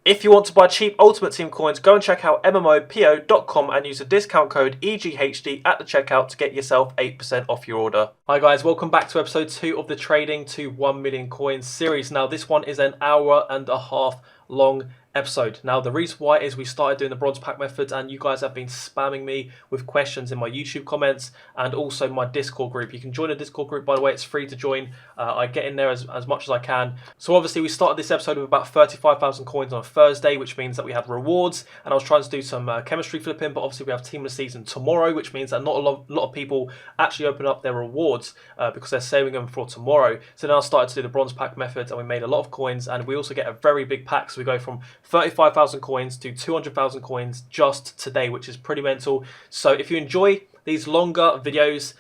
If you want to buy cheap Ultimate Team coins, go and check out MMOPO.com and use the discount code EGHD at the checkout to get yourself 8% off your order. Hi guys, welcome back to episode 2 of the Trading to 1 Million Coins series. Now this one is an hour and a half long episode. Now the reason why is we started doing the bronze pack methods and you guys have been spamming me with questions in my YouTube comments and also my Discord group. You can join the Discord group, by the way, it's free to join. I get in there as much as I can. So obviously we started this episode with about 35,000 coins on a Thursday, which means that we had rewards, and I was trying to do some chemistry flipping, but obviously we have team of the season tomorrow, which means that not a lot of people actually open up their rewards because they're saving them for tomorrow. So then I started to do the bronze pack methods and we made a lot of coins, and we also get a very big pack. So we go from 35,000 coins to 200,000 coins just today, which is pretty mental. So if you enjoy these longer videos,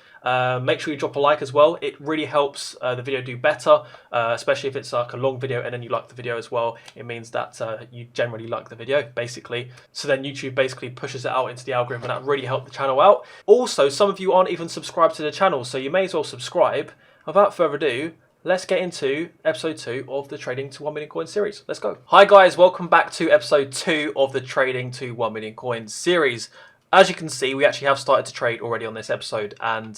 make sure you drop a like as well. It really helps the video do better, especially if it's like a long video and then you like the video as well. It means that you generally like the video, basically. So then YouTube basically pushes it out into the algorithm, and that really helped the channel out. Also, some of you aren't even subscribed to the channel, so you may as well subscribe. Without further ado, let's get into episode 2 of the Trading to 1 Million Coins series. Let's go. Hi guys, welcome back to episode 2 of the Trading to 1 Million Coins series. As you can see, we actually have started to trade already on this episode, and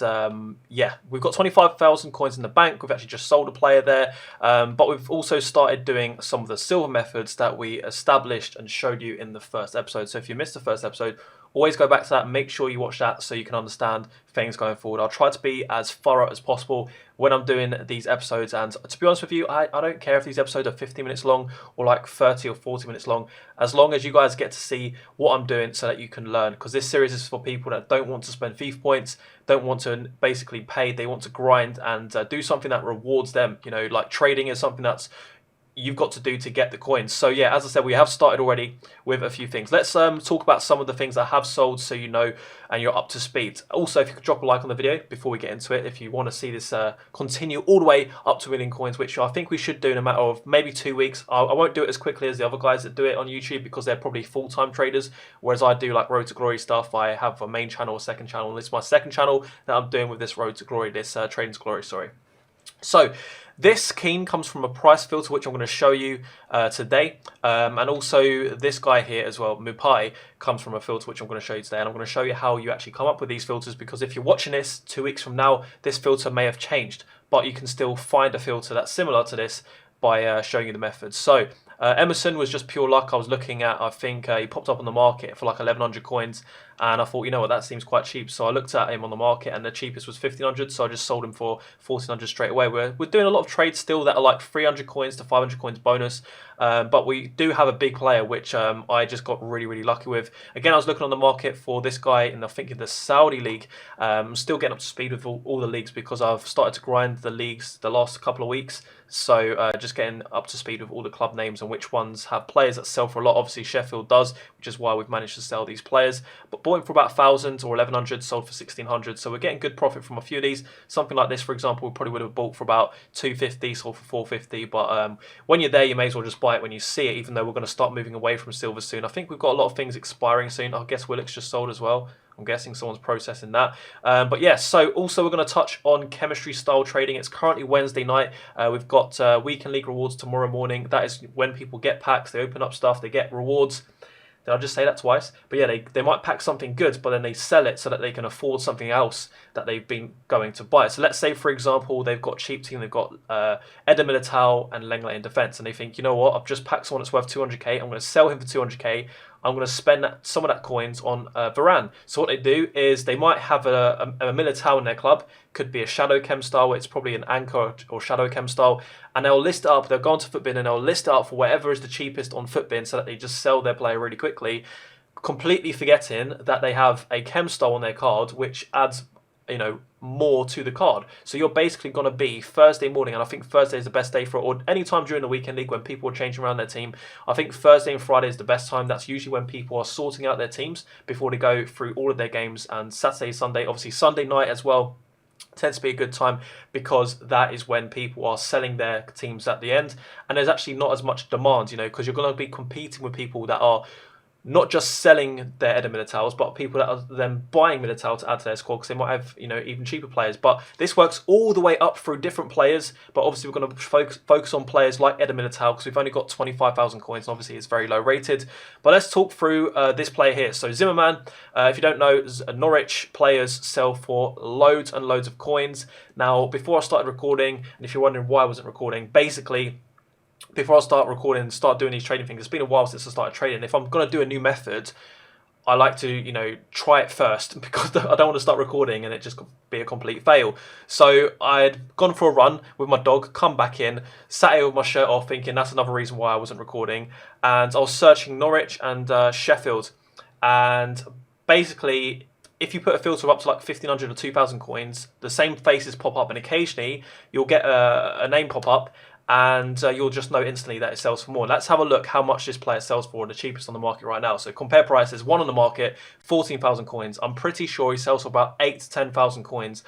yeah, we've got 25,000 coins in the bank. We've actually just sold a player there, but we've also started doing some of the silver methods that we established and showed you in the first episode. So if you missed the first episode, always go back to that. Make sure you watch that so you can understand things going forward. I'll try to be as thorough as possible when I'm doing these episodes, and to be honest with you, I don't care if these episodes are 15 minutes long or like 30 or 40 minutes long, as long as you guys get to see what I'm doing so that you can learn, because this series is for people that don't want to spend FIFA points, don't want to basically pay, they want to grind and do something that rewards them. You know, like trading is something that's you've got to do to get the coins. So yeah, as I said, we have started already with a few things. Let's talk about some of the things that have sold so you know and you're up to speed. Also, if you could drop a like on the video before we get into it, if you want to see this continue all the way up to 1 million coins, which I think we should do in a matter of maybe 2 weeks. I won't do it as quickly as the other guys that do it on YouTube because they're probably full-time traders, whereas I do like Road to Glory stuff. I have a main channel, a second channel, and this is my second channel that I'm doing with this Road to Glory, this Trading to Glory, sorry. So this keen comes from a price filter, which I'm going to show you today. And also this guy here as well, Mupai, comes from a filter, which I'm going to show you today. And I'm going to show you how you actually come up with these filters, because if you're watching this 2 weeks from now, this filter may have changed, but you can still find a filter that's similar to this by showing you the methods. So Emerson was just pure luck. I was looking at, I think he popped up on the market for like 1,100 coins, and I thought, you know what, that seems quite cheap. So I looked at him on the market, and the cheapest was 1,500, so I just sold him for 1,400 straight away. We're doing a lot of trades still that are like 300 coins to 500 coins bonus, but we do have a big player, which I just got really lucky with. Again, I was looking on the market for this guy in, I think, in the Saudi league. I'm still getting up to speed with all the leagues because I've started to grind the leagues the last couple of weeks. So just getting up to speed with all the club names and which ones have players that sell for a lot. Obviously Sheffield does, which is why we've managed to sell these players. But bought him for about 1,000 or 1,100, sold for 1,600. So we're getting good profit from a few of these. Something like this, for example, we probably would have bought for about 250, sold for 450. But when you're there, you may as well just buy it when you see it, even though we're going to start moving away from silver soon. I think we've got a lot of things expiring soon. I guess Willock's just sold as well. I'm guessing someone's processing that. But yeah, so also we're going to touch on chemistry style trading. It's currently Wednesday night. We've got weekend league rewards tomorrow morning. That is when people get packs. They open up stuff. They get rewards. Did I just say that twice? But yeah, they might pack something good, but then they sell it so that they can afford something else that they've been going to buy. So let's say, for example, they've got cheap team. They've got Edda Militao and Lenglet in defense, and they think, you know what, I've just packed someone that's worth 200k. I'm going to sell him for 200k. I'm going to spend some of that coins on Varane. So what they do is they might have a Militao in their club. Could be a Shadow Chem style. It's probably an Ancor or Shadow Chem style. And they'll list it up. They'll go onto Footbin and they'll list it up for whatever is the cheapest on Footbin so that they just sell their player really quickly, completely forgetting that they have a Chem style on their card, which adds, you know, more to the card. So you're basically going to be Thursday morning, and I think Thursday is the best day for it, or any time during the weekend league when people are changing around their team. I think Thursday and Friday is the best time. That's usually when people are sorting out their teams before they go through all of their games, and Saturday, Sunday, obviously Sunday night as well tends to be a good time because that is when people are selling their teams at the end, and there's actually not as much demand, you know, because you're going to be competing with people that are not just selling their Edda Militaos, but people that are then buying Militao to add to their squad because they might have, you know, even cheaper players. But this works all the way up through different players. But obviously we're going to focus on players like Edda Militao because we've only got 25,000 coins. And obviously it's very low rated. But let's talk through this player here. So Zimmerman, if you don't know, Norwich players sell for loads and loads of coins. Now, before I started recording, and if you're wondering why I wasn't recording, basically, before I start recording, start doing these trading things, it's been a while since I started trading. If I'm going to do a new method, I like to, you know, try it first because I don't want to start recording and it just be a complete fail. So I'd gone for a run with my dog, come back in, sat here with my shirt off thinking that's another reason why I wasn't recording. And I was searching Norwich and Sheffield. And basically, if you put a filter up to like 1,500 or 2,000 coins, the same faces pop up and occasionally you'll get a name pop up and you'll just know instantly that it sells for more. Let's have a look how much this player sells for, the cheapest on the market right now. So compare prices, one on the market, 14,000 coins. I'm pretty sure he sells for about 8 to 10,000 coins.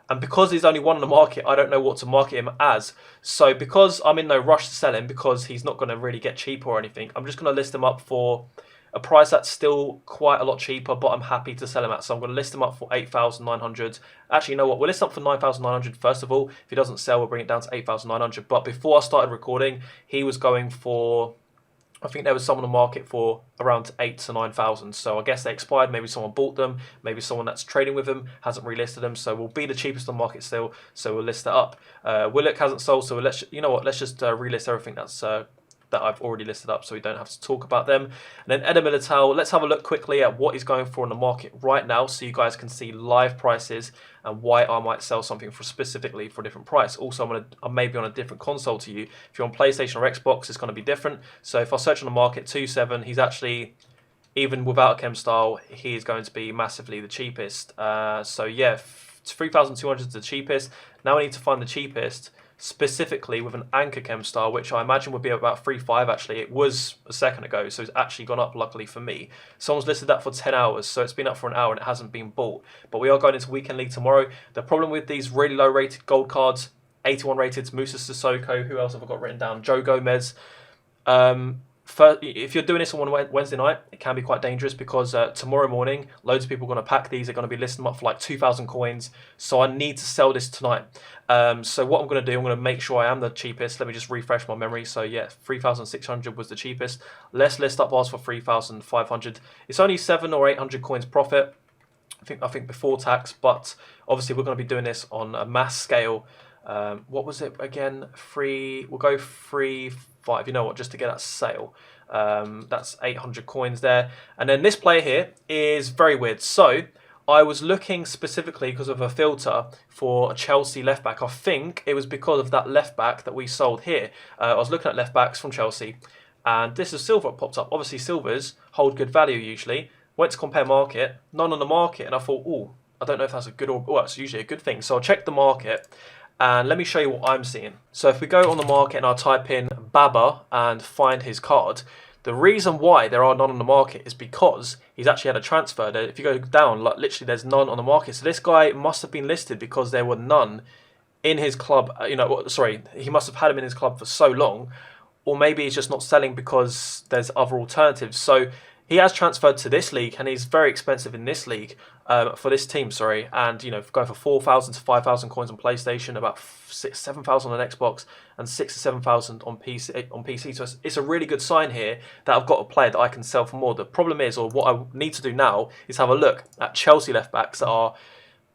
And because he's only one on the market, I don't know what to market him as. So because I'm in no rush to sell him, because he's not going to really get cheaper or anything, I'm just going to list him up for a price that's still quite a lot cheaper, but I'm happy to sell him at. So I'm going to list him up for 8,900. Actually, you know what? We'll list him up for 9,900 first of all. If he doesn't sell, we'll bring it down to 8,900. But before I started recording, he was going for, I think there was some on the market for around 8 to 9,000. So I guess they expired. Maybe someone bought them. Maybe someone that's trading with them hasn't relisted them. So we'll be the cheapest on the market still. So we'll list it up. Willock hasn't sold. So let's, you know what? Let's just relist everything that's that I've already listed up so we don't have to talk about them. And then Edda Militao, let's have a look quickly at what he's going for on the market right now so you guys can see live prices and why I might sell something for specifically for a different price. Also, I'm maybe on a different console to you. If you're on PlayStation or Xbox, it's going to be different. So if I search on the market, 2.7, he's actually, even without a Chem style, he is going to be massively the cheapest. So yeah, 3,200 is the cheapest. Now I need to find the cheapest specifically with an anchor Chem star, which I imagine would be about 3.5 actually. It was a second ago, so it's actually gone up luckily for me. Someone's listed that for 10 hours, so it's been up for an hour and it hasn't been bought. But we are going into Weekend League tomorrow. The problem with these really low rated gold cards, 81 rated, Musa Sissoko, who else have I got written down? Joe Gomez. If you're doing this on Wednesday night, it can be quite dangerous because tomorrow morning, loads of people are going to pack these. They're going to be listing them up for like 2,000 coins. So I need to sell this tonight. So what I'm going to do, I'm going to make sure I am the cheapest. Let me just refresh my memory. So yeah, 3,600 was the cheapest. Let's list up ours for 3,500. It's only 700 or 800 coins profit. I think before tax, but obviously we're going to be doing this on a mass scale. What was it again? We'll go 3.5. You know what? Just to get that sale. That's 800 coins there. And then this player here is very weird. So I was looking specifically because of a filter for a Chelsea left back. I think it was because of that left back that we sold here. I was looking at left backs from Chelsea, and this is silver popped up. Obviously, silvers hold good value usually. Went to compare market, none on the market, and I thought, oh, I don't know if that's a good or well, it's usually a good thing. So I checked the market. And let me show you what I'm seeing. So if we go on the market and I type in Baba and find his card, the reason why there are none on the market is because he's actually had a transfer. If you go down, like literally there's none on the market. So this guy must have been listed because there were none in his club. You know, sorry, he must have had him in his club for so long. Or maybe he's just not selling because there's other alternatives. So he has transferred to this league and he's very expensive in this league. For this team, sorry, and you know, going for 4,000 to 5,000 coins on PlayStation, about 7,000 on Xbox, and 6,000 to 7,000 on PC. So it's a really good sign here that I've got a player that I can sell for more. The problem is, or what I need to do now, is have a look at Chelsea left backs that are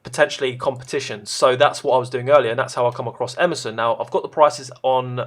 potentially competition. So that's what I was doing earlier, and that's how I come across Emerson. Now I've got the prices on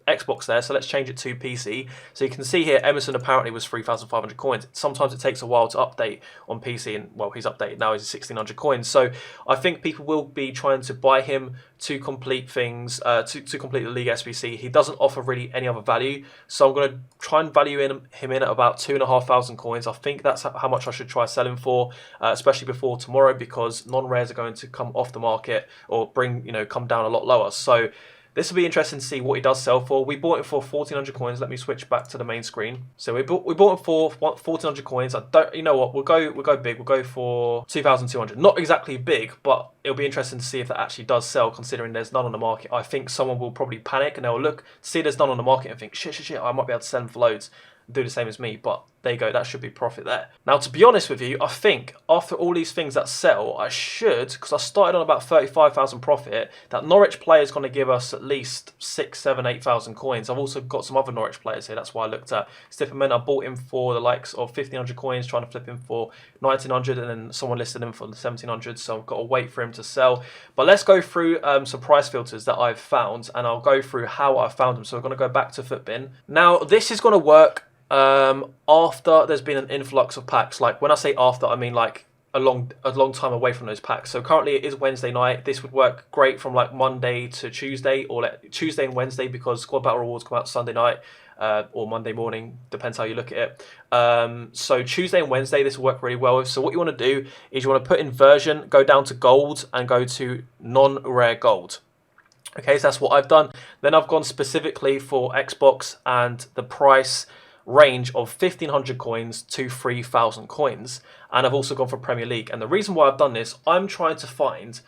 Xbox there, so let's change it to PC. So you can see here Emerson apparently was 3,500 coins. Sometimes it takes a while to update on PC, and well, he's updated now, he's 1,600 coins. So I think people will be trying to buy him to complete things, to complete the League SBC. He doesn't offer really any other value, so I'm going to try and value him in at about 2,500 coins. I think that's how much I should try selling for, especially before tomorrow, because non-rares are going to come off the market or come down a lot lower. So this will be interesting to see what he does sell for. We bought it for 1,400 coins. Let me switch back to the main screen. So we bought it for 1,400 coins. You know what? We'll go big. We'll go for 2,200. Not exactly big, but it'll be interesting to see if that actually does sell, considering there's none on the market. I think someone will probably panic and they'll look, see there's none on the market and think, shit, I might be able to sell them for loads. do the same as me, but there you go, that should be profit there. Now, to be honest with you, I think after all these things that sell, I should, because I started on about 35,000 profit, that Norwich player is going to give us at least 6, 7, 8,000 coins. I've also got some other Norwich players here, that's why I looked at Stipperman. I bought him for the likes of 1,500 coins, trying to flip him for 1,900, and then someone listed him for 1,700, so I've got to wait for him to sell. But let's go through some price filters that I've found, and I'll go through how I found them. So we're going to go back to Footbin. Now, this is going to work after there's been an influx of packs. Like when I say after, I mean like a long time away from those packs. So currently it is Wednesday night. This would work great from like Monday to Tuesday, or like Tuesday and Wednesday, because squad battle rewards come out Sunday night or Monday morning, depends how you look at it. So Tuesday and Wednesday this will work really well with. So what you want to do is you want to put in version, go down to gold and go to non-rare gold. Okay, so that's what I've done. Then I've gone specifically for Xbox, and the price range of 1,500 coins to 3,000 coins, and I've also gone for Premier League. And the reason why I've done this, I'm trying to find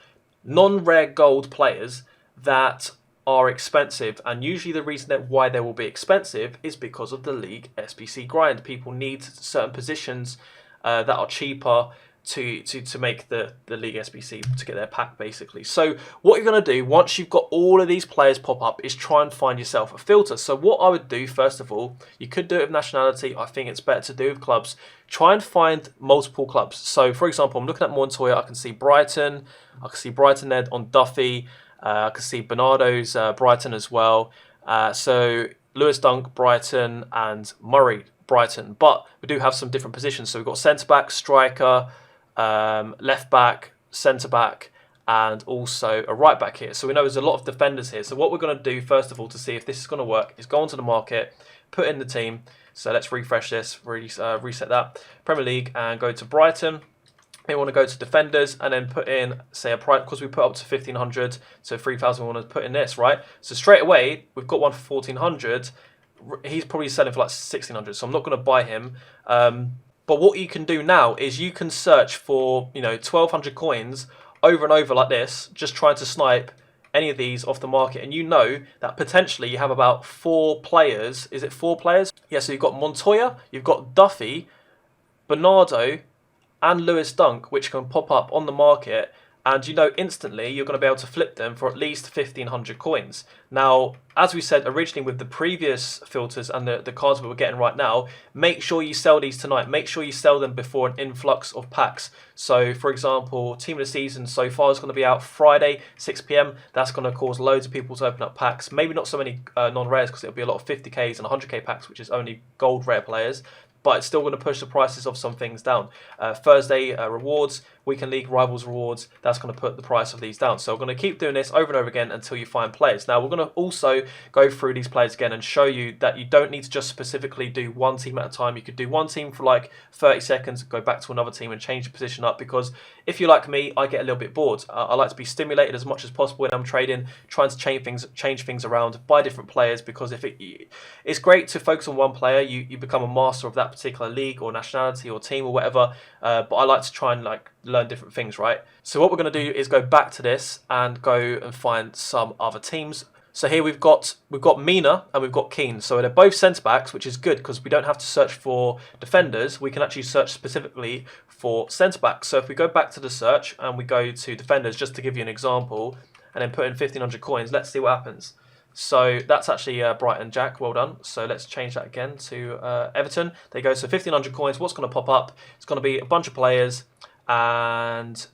non-rare gold players that are expensive, and usually the reason that why they will be expensive is because of the league SBC grind. People need certain positions that are cheaper to make the league SBC to get their pack, basically. So what you're going to do once you've got all of these players pop up is try and find yourself a filter. So what I would do, first of all, you could do it with nationality. I think it's better to do with clubs. Try and find multiple clubs. So for example, I'm looking at Montoya. I can see Brighton. I can see Brighton there on Duffy. I can see Bernardo's Brighton as well. So Lewis Dunk, Brighton, and Murray, Brighton. But we do have some different positions. So we've got centre-back, striker, left back, centre back, and also a right back here. So we know there's a lot of defenders here. So what we're going to do first of all to see if this is going to work is go onto the market, put in the team. So let's refresh this, reset that, Premier League, and go to Brighton. We want to go to defenders and then put in, say, a price, because we put up to 1,500, so 3,000 we want to put in this, right? So straight away we've got one for 1,400. He's probably selling for like 1,600, so I'm not going to buy him. But what you can do now is you can search for, 1,200 coins over and over like this, just trying to snipe any of these off the market. And you know that potentially you have about 4 players. Is it 4 players? Yeah, so you've got Montoya, you've got Duffy, Bernardo, and Lewis Dunk, which can pop up on the market. And instantly you're going to be able to flip them for at least 1,500 coins. Now, as we said originally with the previous filters and the cards that we're getting right now, make sure you sell these tonight. Make sure you sell them before an influx of packs. So, for example, Team of the Season so far is going to be out Friday, 6 PM. That's going to cause loads of people to open up packs. Maybe not so many non-rares, because it'll be a lot of 50Ks and 100K packs, which is only gold rare players. But it's still going to push the prices of some things down. Thursday rewards, Weekend League Rivals rewards, that's going to put the price of these down. So we're going to keep doing this over and over again until you find players. Now, we're going to also go through these players again and show you that you don't need to just specifically do one team at a time. You could do one team for like 30 seconds, go back to another team and change the position up, because if you're like me, I get a little bit bored. I like to be stimulated as much as possible when I'm trading, trying to change things around, buy different players, because it's great to focus on one player. You become a master of that particular league or nationality or team or whatever, but I like to try and learn different things, right? So what we're going to do is go back to this and go and find some other teams. So here we've got Mina and we've got Keane. So they're both centre backs, which is good because we don't have to search for defenders. We can actually search specifically for centre backs. So if we go back to the search and we go to defenders, just to give you an example, and then put in 1,500 coins, let's see what happens. So that's actually Brighton Jack, well done. So let's change that again to Everton. There you go, so 1,500 coins. What's going to pop up? It's going to be a bunch of players, and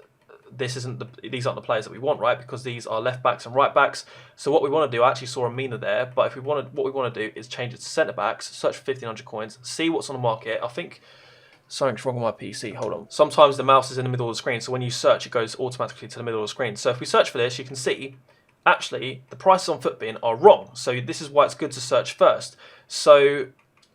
these aren't the players that we want, right? Because these are left backs and right backs. So what we want to do, I actually saw a Mina there, but what we want to do is change it to centre backs, search for 1,500 coins, see what's on the market. I think something's wrong with my PC, hold on. Sometimes the mouse is in the middle of the screen, so when you search, it goes automatically to the middle of the screen. So if we search for this, you can see actually the prices on Footbin are wrong. So this is why it's good to search first. So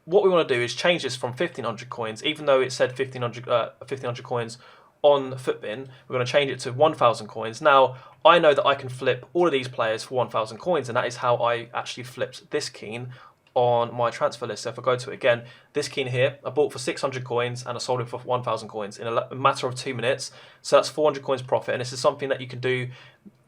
what we want to do is change this from 1,500 coins, even though it said 1,500 coins on Footbin, we're going to change it to 1,000 coins. Now, I know that I can flip all of these players for 1,000 coins, and that is how I actually flipped this Keane on my transfer list. So if I go to it again, this Keane here, I bought for 600 coins and I sold it for 1,000 coins in a matter of 2 minutes. So that's 400 coins profit, and this is something that you can do.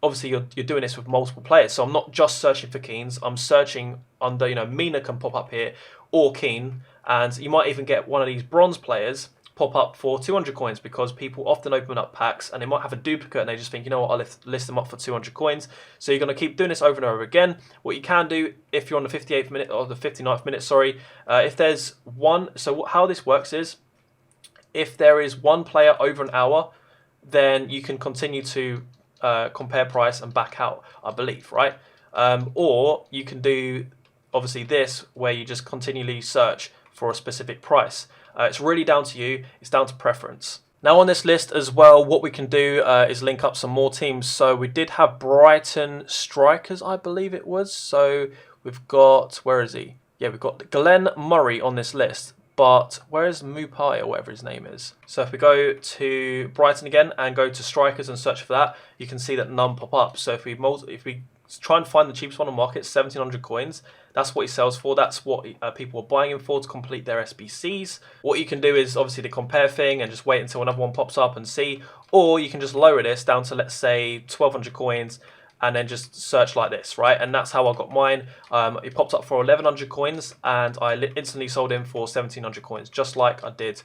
Obviously, you're doing this with multiple players, so I'm not just searching for Keanes. I'm searching under, Mina can pop up here, or keen, and you might even get one of these bronze players pop up for 200 coins, because people often open up packs and they might have a duplicate and they just think, you know what, I'll list them up for 200 coins. So you're going to keep doing this over and over again. What you can do if you're on the 58th minute or the 59th minute, sorry, if there's one, so how this works is, if there is one player over an hour, then you can continue to compare price and back out, I believe, right? Or you can do obviously this, where you just continually search for a specific price. It's really down to you. It's down to preference. Now on this list as well, what we can do is link up some more teams. So we did have Brighton strikers, I believe it was. So we've got, where is he? Yeah, we've got Glenn Murray on this list. But where is Mupai, or whatever his name is? So if we go to Brighton again and go to strikers and search for that, you can see that none pop up. So if we try and find the cheapest one on the market, 1,700 coins. That's what he sells for. That's what people are buying him for to complete their SBCs. What you can do is obviously the compare thing and just wait until another one pops up and see. Or you can just lower this down to, let's say, 1,200 coins and then just search like this, right? And that's how I got mine. It popped up for 1,100 coins and I instantly sold him for 1,700 coins, just like I did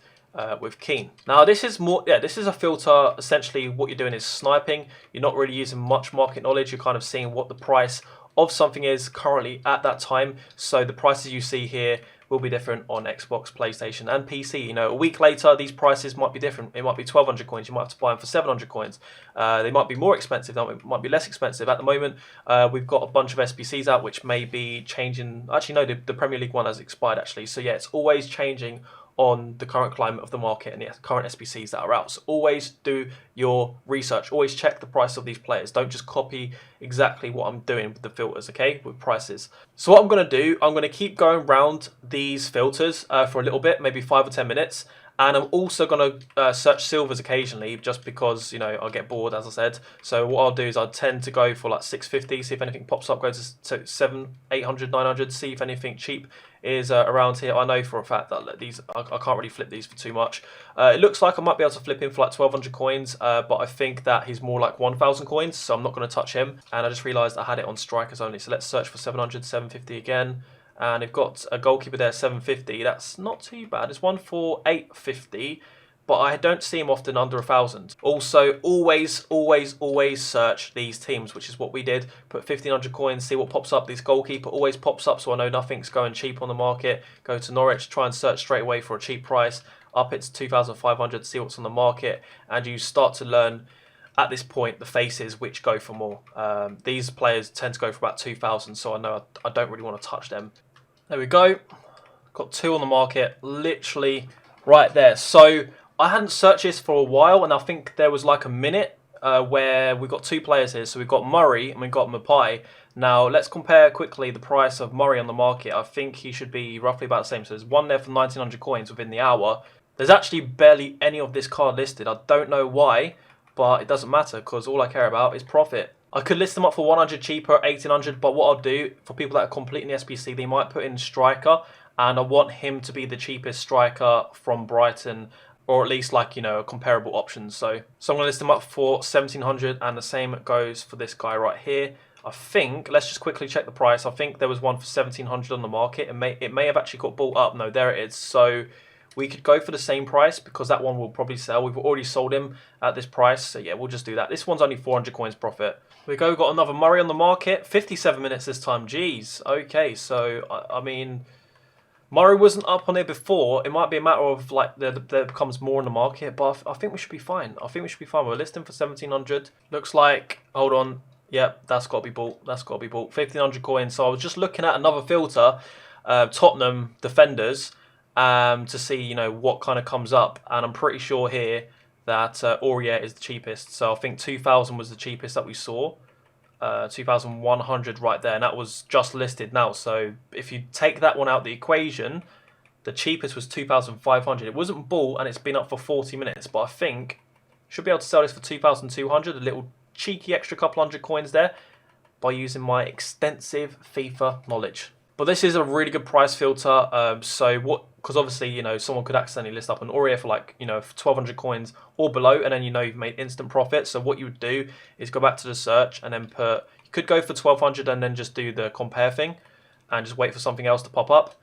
with Keen. Now this is more, this is a filter. Essentially what you're doing is sniping. You're not really using much market knowledge. You're kind of seeing what the price of something is currently at that time. So the prices you see here will be different on Xbox, PlayStation and PC. You know, a week later these prices might be different. It might be 1,200 coins. You might have to buy them for 700 coins. They might be more expensive. They might be less expensive. At the moment we've got a bunch of SBCs out which may be changing. Actually no, the Premier League one has expired actually. So yeah, it's always changing on the current climate of the market and the current SBCs that are out. So always do your research. Always check the price of these players. Don't just copy exactly what I'm doing with the filters, okay, with prices. So what I'm going to do, I'm going to keep going around these filters for a little bit, maybe 5 or 10 minutes. And I'm also going to search silvers occasionally, just because, you know, I'll get bored, as I said. So what I'll do is I'll tend to go for like 650, see if anything pops up, go to 700, 800, 900, see if anything cheap is around here. I know for a fact that these, I can't really flip these for too much. It looks like I might be able to flip him for like 1,200 coins, but I think that he's more like 1,000 coins, so I'm not going to touch him. And I just realised I had it on strikers only, so let's search for 700, 750 again. And they've got a goalkeeper there, 750. That's not too bad. It's one for 850, but I don't see him often under 1,000. Also, always search these teams, which is what we did. Put 1,500 coins, see what pops up. This goalkeeper always pops up, so I know nothing's going cheap on the market. Go to Norwich, try and search straight away for a cheap price. Up it to 2,500, see what's on the market, and you start to learn at this point the faces which go for more. These players tend to go for about 2,000, so I know I don't really want to touch them. There we go. Got 2 on the market, literally right there. So I hadn't searched this for a while, and I think there was like a minute where we got 2 players here. So we've got Murray and we've got Mapai. Now let's compare quickly the price of Murray on the market. I think he should be roughly about the same. So there's one there for 1,900 coins within the hour. There's actually barely any of this card listed. I don't know why, but it doesn't matter because all I care about is profit. I could list them up for 100 cheaper, 1,800, but what I'll do for people that are completing the SBC, they might put in striker, and I want him to be the cheapest striker from Brighton, or at least like, you know, comparable options. So I'm going to list them up for 1,700, and the same goes for this guy right here. I think, let's just quickly check the price. I think there was one for 1,700 on the market. It may have actually got bought up. No, there it is. So we could go for the same price because that one will probably sell. We've already sold him at this price. So yeah, we'll just do that. This one's only 400 coins profit. We go, got another Murray on the market. 57 minutes this time. Jeez. Okay, so I mean, Murray wasn't up on it before. It might be a matter of like there becomes more in the market, but I think we should be fine. I think we should be fine. We're listing for 1,700. Looks like, hold on. Yep, that's got to be bought. That's got to be bought. 1,500 coins. So I was just looking at another filter, Tottenham defenders, to see, you know, what kind of comes up, and I'm pretty sure here that Aurier is the cheapest. So I think 2,000 was the cheapest that we saw, 2,100 right there, and that was just listed now. So if you take that one out of the equation, the cheapest was 2,500. It wasn't bought and it's been up for 40 minutes, but I think should be able to sell this for 2,200, a little cheeky extra couple hundred coins there by using my extensive FIFA knowledge. But this is a really good price filter. So what? Because obviously, you know, someone could accidentally list up an Aurier for like, you know, 1,200 coins or below, and then you know you've made instant profit. So what you would do is go back to the search and then put. You could go for 1,200 and then just do the compare thing, and just wait for something else to pop up.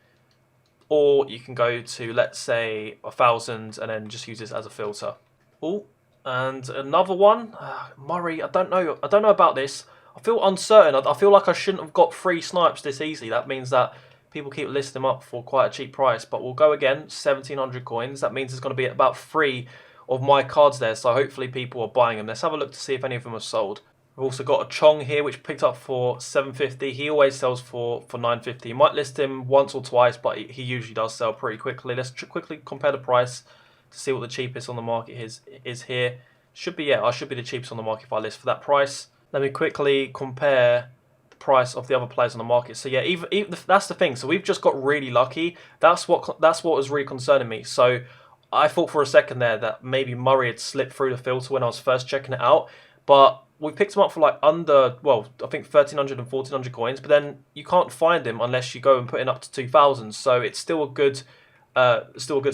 or you can go to, let's say, 1,000 and then just use this as a filter. Oh, and another one, Murray. I don't know about this. I feel uncertain. I feel like I shouldn't have got 3 snipes this easy. That means that people keep listing them up for quite a cheap price. But we'll go again, 1,700 coins. That means there's going to be about 3 of my cards there. So hopefully people are buying them. Let's have a look to see if any of them are sold. We've also got a Chong here, which picked up for 750. He always sells for 950. You might list him once or twice, but he usually does sell pretty quickly. Let's quickly compare the price to see what the cheapest on the market is here. Should be, yeah, I should be the cheapest on the market if I list for that price. Let me quickly compare the price of the other players on the market. So yeah, even that's the thing. So we've just got really lucky. That's what was really concerning me. So I thought for a second there that maybe Murray had slipped through the filter when I was first checking it out, but we picked him up for like under, well, I think 1,300 and 1,400 coins, but then you can't find him unless you go and put in up to 2,000. So it's still a good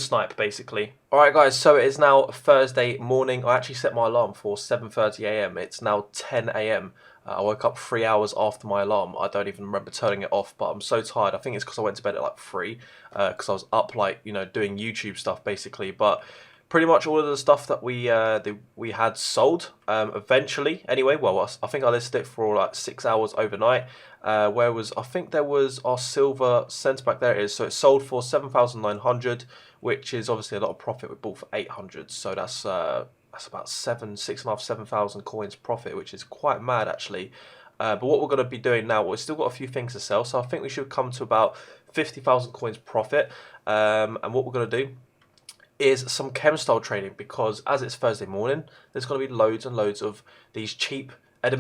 snipe, basically. All right, guys, so it is now Thursday morning. I actually set my alarm for 7:30 a.m. It's now 10 a.m. I woke up 3 hours after my alarm. I don't even remember turning it off, but I'm so tired. I think it's because I went to bed at like 3, because I was up, like, you know, doing YouTube stuff, basically. But pretty much all of the stuff that we had sold eventually. Anyway, well, I think I listed it for like 6 hours overnight. I think there was our silver centre back. There it is. So it sold for 7,900, which is obviously a lot of profit. We bought for 800, so that's about 7,500 coins profit, which is quite mad actually. But what we're going to be doing now, we've still got a few things to sell, so I think we should come to about 50,000 coins profit. And what we're going to do is some Chem style trading, because as it's Thursday morning, there's going to be loads and loads of these cheap Edda,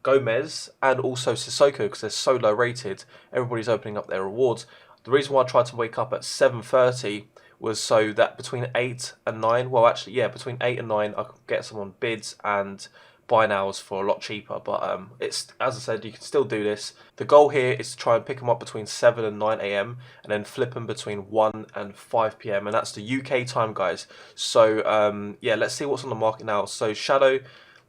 Gomez, and also Sissoko, because they're so low rated. Everybody's opening up their rewards. The reason why I tried to wake up at 7:30 was so that between 8 and 9, well actually yeah, between 8 and 9 I could get some on bids and buy nows for a lot cheaper. But it's, as I said, you can still do this. The goal here is to try and pick them up between 7 and 9 a.m. and then flip them between 1 and 5 p.m. and that's the UK time, guys. So yeah, let's see what's on the market now. So Shadow,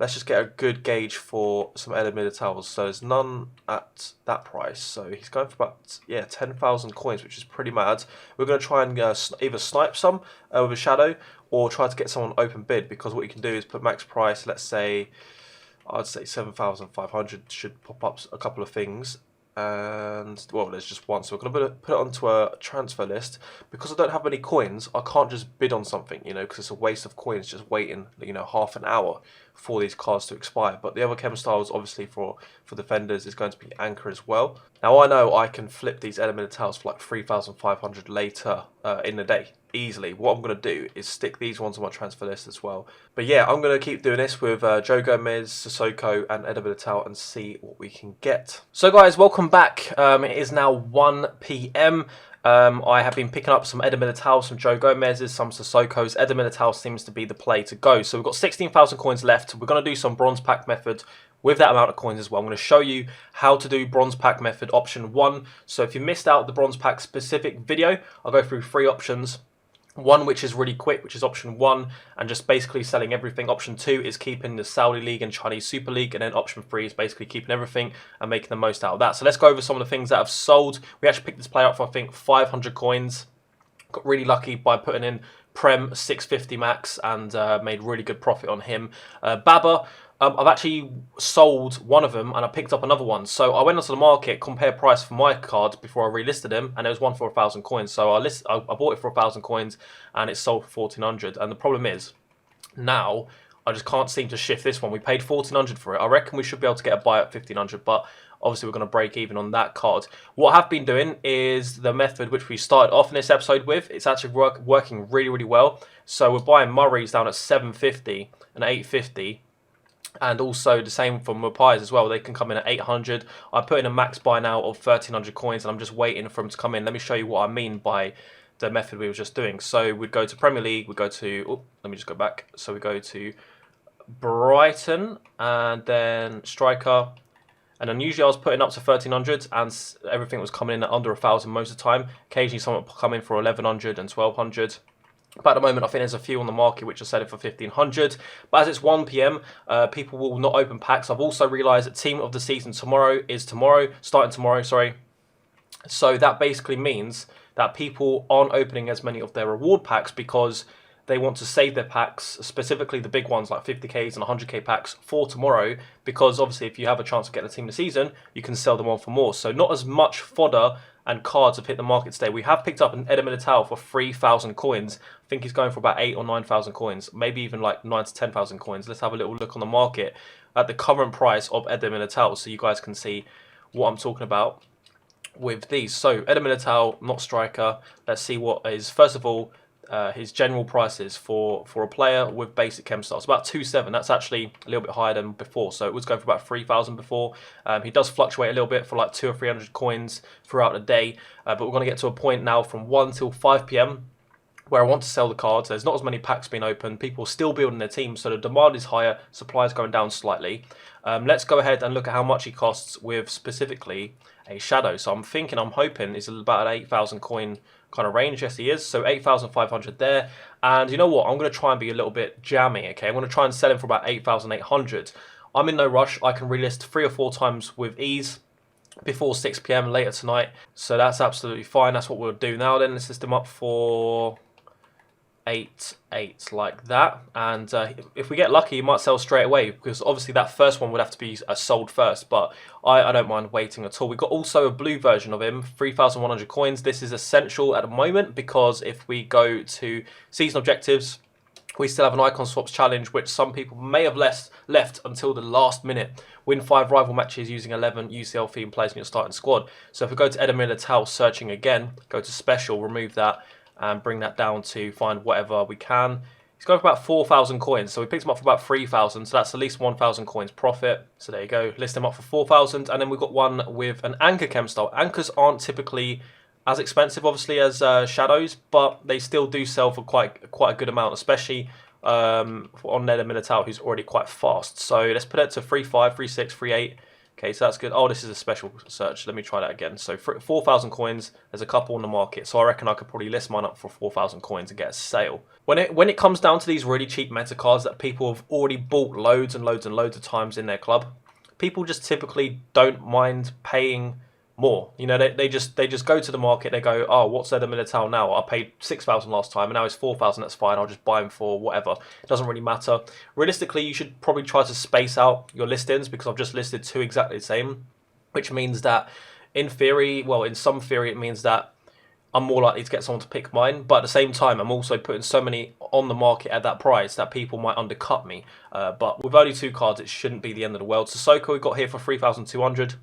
let's just get a good gauge for some Edda towels. So there's none at that price. So he's going for about, yeah, 10,000 coins, which is pretty mad. We're going to try and either snipe some with a Shadow or try to get someone open bid, because what you can do is put max price, let's say, I'd say 7,500 should pop up a couple of things. And, well, there's just one. So we're going to put it onto a transfer list. Because I don't have many coins, I can't just bid on something, you know, because it's a waste of coins just waiting, you know, half an hour for these cards to expire. But the other Chem styles, obviously, for defenders is going to be Ancor as well. Now, I know I can flip these Element tiles for like 3,500 later in the day. Easily. What I'm going to do is stick these ones on my transfer list as well. But yeah, I'm going to keep doing this with Joe Gomez, Sissoko and Edda Militao and see what we can get. So guys, welcome back. It is now 1 p.m. I have been picking up some Edda Militao, some Joe Gomez's, some Sissokos. Edda Militao seems to be the play to go. So we've got 16,000 coins left. We're going to do some bronze pack method with that amount of coins as well. I'm going to show you how to do bronze pack method option 1. So if you missed out the bronze pack specific video, I'll go through 3 options. One which is really quick, which is option 1, and just basically selling everything. Option 2 is keeping the Saudi League and Chinese Super League, and then option 3 is basically keeping everything and making the most out of that. So let's go over some of the things that have sold. We actually picked this player up for, I think, 500 coins. Got really lucky by putting in Prem 650 max and made really good profit on him. Baba, I've actually sold one of them and I picked up another one. So I went onto the market, compared price for my card before I relisted him, and there was one for 1,000 coins. So I bought it for 1,000 coins and it sold for 1,400. And the problem is, now I just can't seem to shift this one. We paid 1,400 for it. I reckon we should be able to get a buy at 1,500, but obviously we're going to break even on that card. What I have been doing is the method which we started off in this episode with. It's actually working really, really well. So we're buying Murray's down at 750 and 850. And also the same for Mopai's as well. They can come in at 800. I put in a max buy now of 1,300 coins and I'm just waiting for them to come in. Let me show you what I mean by the method we were just doing. So we'd go to Premier League, we go to, oh, let me just go back. So we go to Brighton and then striker. And then usually I was putting up to 1,300 and everything was coming in at under 1,000 most of the time. Occasionally someone would come in for 1,100 and 1,200. But at the moment, I think there's a few on the market which are selling for 1,500. But as it's 1 p.m, people will not open packs. I've also realised that Team of the Season starting tomorrow, sorry. So that basically means that people aren't opening as many of their reward packs because they want to save their packs, specifically the big ones like 50Ks and 100K packs for tomorrow, because obviously if you have a chance to get the team of the season, you can sell them on for more. So not as much fodder and cards have hit the market today. We have picked up an Edda Militao for 3,000 coins. I think he's going for about 8 or 9,000 coins, maybe even like 9 to 10,000 coins. Let's have a little look on the market at the current price of Edda Militao so you guys can see what I'm talking about with these. So Edda Militao, not striker. Let's see what is, first of all, his general prices for a player with basic chem style. It's about 2.7. That's actually a little bit higher than before. So it was going for about 3,000 before. He does fluctuate a little bit for like 200 or 300 coins throughout the day. But we're going to get to a point now from 1 till 5 p.m. where I want to sell the cards. There's not as many packs being opened. People are still building their team, so the demand is higher. Supply is going down slightly. Let's go ahead and look at how much he costs with specifically a shadow. So I'm hoping is about an 8,000 coin kind of range. Yes, he is. So 8,500 there. And you know what? I'm going to try and be a little bit jammy, okay? I'm going to try and sell him for about 8,800. I'm in no rush. I can relist 3 or 4 times with ease before 6 p.m. later tonight. So that's absolutely fine. That's what we'll do now then. Let's list him up for 8 like that, and if we get lucky you might sell straight away, because obviously that first one would have to be sold first, but I don't mind waiting at all. We've got also a blue version of him, 3,100 coins. This is essential at the moment because if we go to season objectives, we still have an icon swaps challenge, which some people may have left until the last minute. Win 5 rival matches using 11 UCL themed players in your starting squad. So if we go to Edda Militao, searching again, go to special, remove that, and bring that down to find whatever we can. He's going for about 4,000 coins, so we picked him up for about 3,000, so that's at least 1,000 coins profit. So there you go, list him up for 4,000, and then we've got one with an ancor chem style. Anchors aren't typically as expensive, obviously, as shadows, but they still do sell for quite a good amount, especially on Edda Militao, who's already quite fast. So let's put it to 3.5, 3.6, 3.8. Okay, so that's good. Oh, this is a special search. Let me try that again. So 4,000 coins, there's a couple on the market. So I reckon I could probably list mine up for 4,000 coins and get a sale. When it comes down to these really cheap meta cards that people have already bought loads and loads and loads of times in their club, people just typically don't mind paying more. You know, they just go to the market, they go, oh, what's Edda Militao now? I paid 6,000 last time and now it's 4,000, that's fine, I'll just buy them for whatever. It doesn't really matter. Realistically, you should probably try to space out your listings, because I've just listed 2 exactly the same, which means that in theory, well, in some theory, it means that I'm more likely to get someone to pick mine, but at the same time, I'm also putting so many on the market at that price that people might undercut me. But with only 2 cards, it shouldn't be the end of the world. Sissoko we got here for 3,200.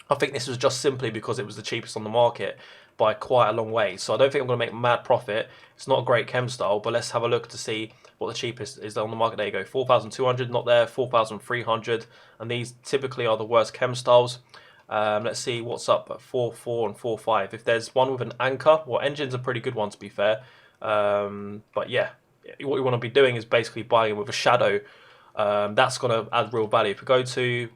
I think this was just simply because it was the cheapest on the market by quite a long way. So I don't think I'm going to make mad profit. It's not a great chem style, but let's have a look to see what the cheapest is on the market. There you go, 4,200, not there, 4,300. And these typically are the worst chem styles. Let's see what's up at 4.4 and 4.5. If there's one with an ancor, well, engine's a pretty good one to be fair. But yeah, what you want to be doing is basically buying it with a shadow. That's going to add real value. If we go to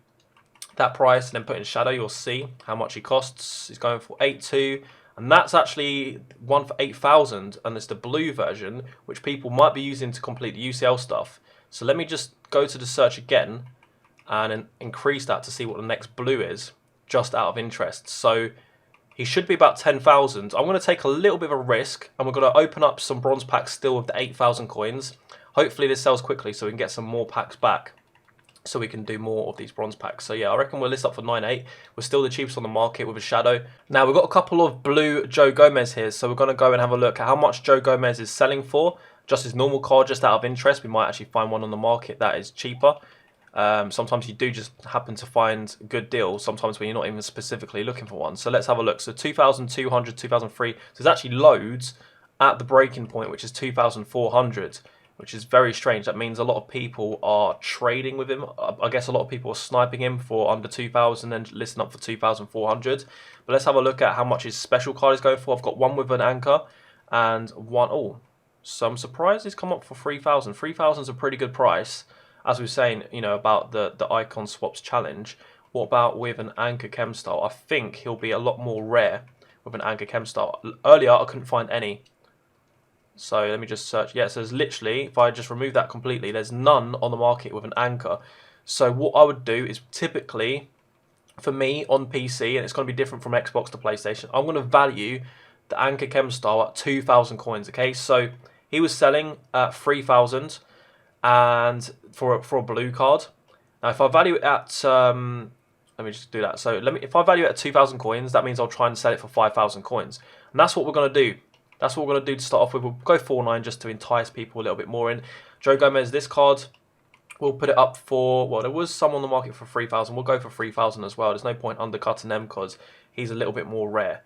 that price and then put in shadow, you'll see how much he costs. He's going for 8.2, and that's actually one for 8,000, and it's the blue version, which people might be using to complete the UCL stuff. So let me just go to the search again and increase that to see what the next blue is, just out of interest. So he should be about 10,000. I'm going to take a little bit of a risk, and we're going to open up some bronze packs still with the 8,000 coins. Hopefully this sells quickly so we can get some more packs back, so we can do more of these bronze packs. So yeah, I reckon we'll list up for 9.8. We're still the cheapest on the market with a shadow. Now we've got a couple of blue Joe Gomez here, so we're going to go and have a look at how much Joe Gomez is selling for. Just his normal card, just out of interest. We might actually find one on the market that is cheaper. Sometimes you do just happen to find good deals, sometimes when you're not even specifically looking for one. So let's have a look. So 2,200, 2,003. So there's actually loads at the breaking point, which is 2,400. Which is very strange. That means a lot of people are trading with him. I guess a lot of people are sniping him for under 2,000 and listing up for 2,400. But let's have a look at how much his special card is going for. I've got one with an ancor and one. Oh, so I'm surprised he's come up for 3,000. 3,000 is a pretty good price. As we were saying, you know, about the icon swaps challenge. What about with an ancor chem style? I think he'll be a lot more rare with an ancor chem style. Earlier, I couldn't find any. So let me just search. Yeah, so there's literally, if I just remove that completely, there's none on the market with an ancor. So what I would do is typically for me on PC, and it's going to be different from Xbox to PlayStation, I'm going to value the Anchor Chem style at 2,000 coins. Okay, so he was selling at 3,000, and for a blue card. Now, if I value it at let me just do that. So if I value it at 2,000 coins, that means I'll try and sell it for 5,000 coins, and that's what we're going to do. That's what we're going to do to start off with. We'll go 4.9 just to entice people a little bit more in. Joe Gomez, this card, we'll put it up for, well, there was some on the market for 3,000. We'll go for 3,000 as well. There's no point undercutting them because he's a little bit more rare.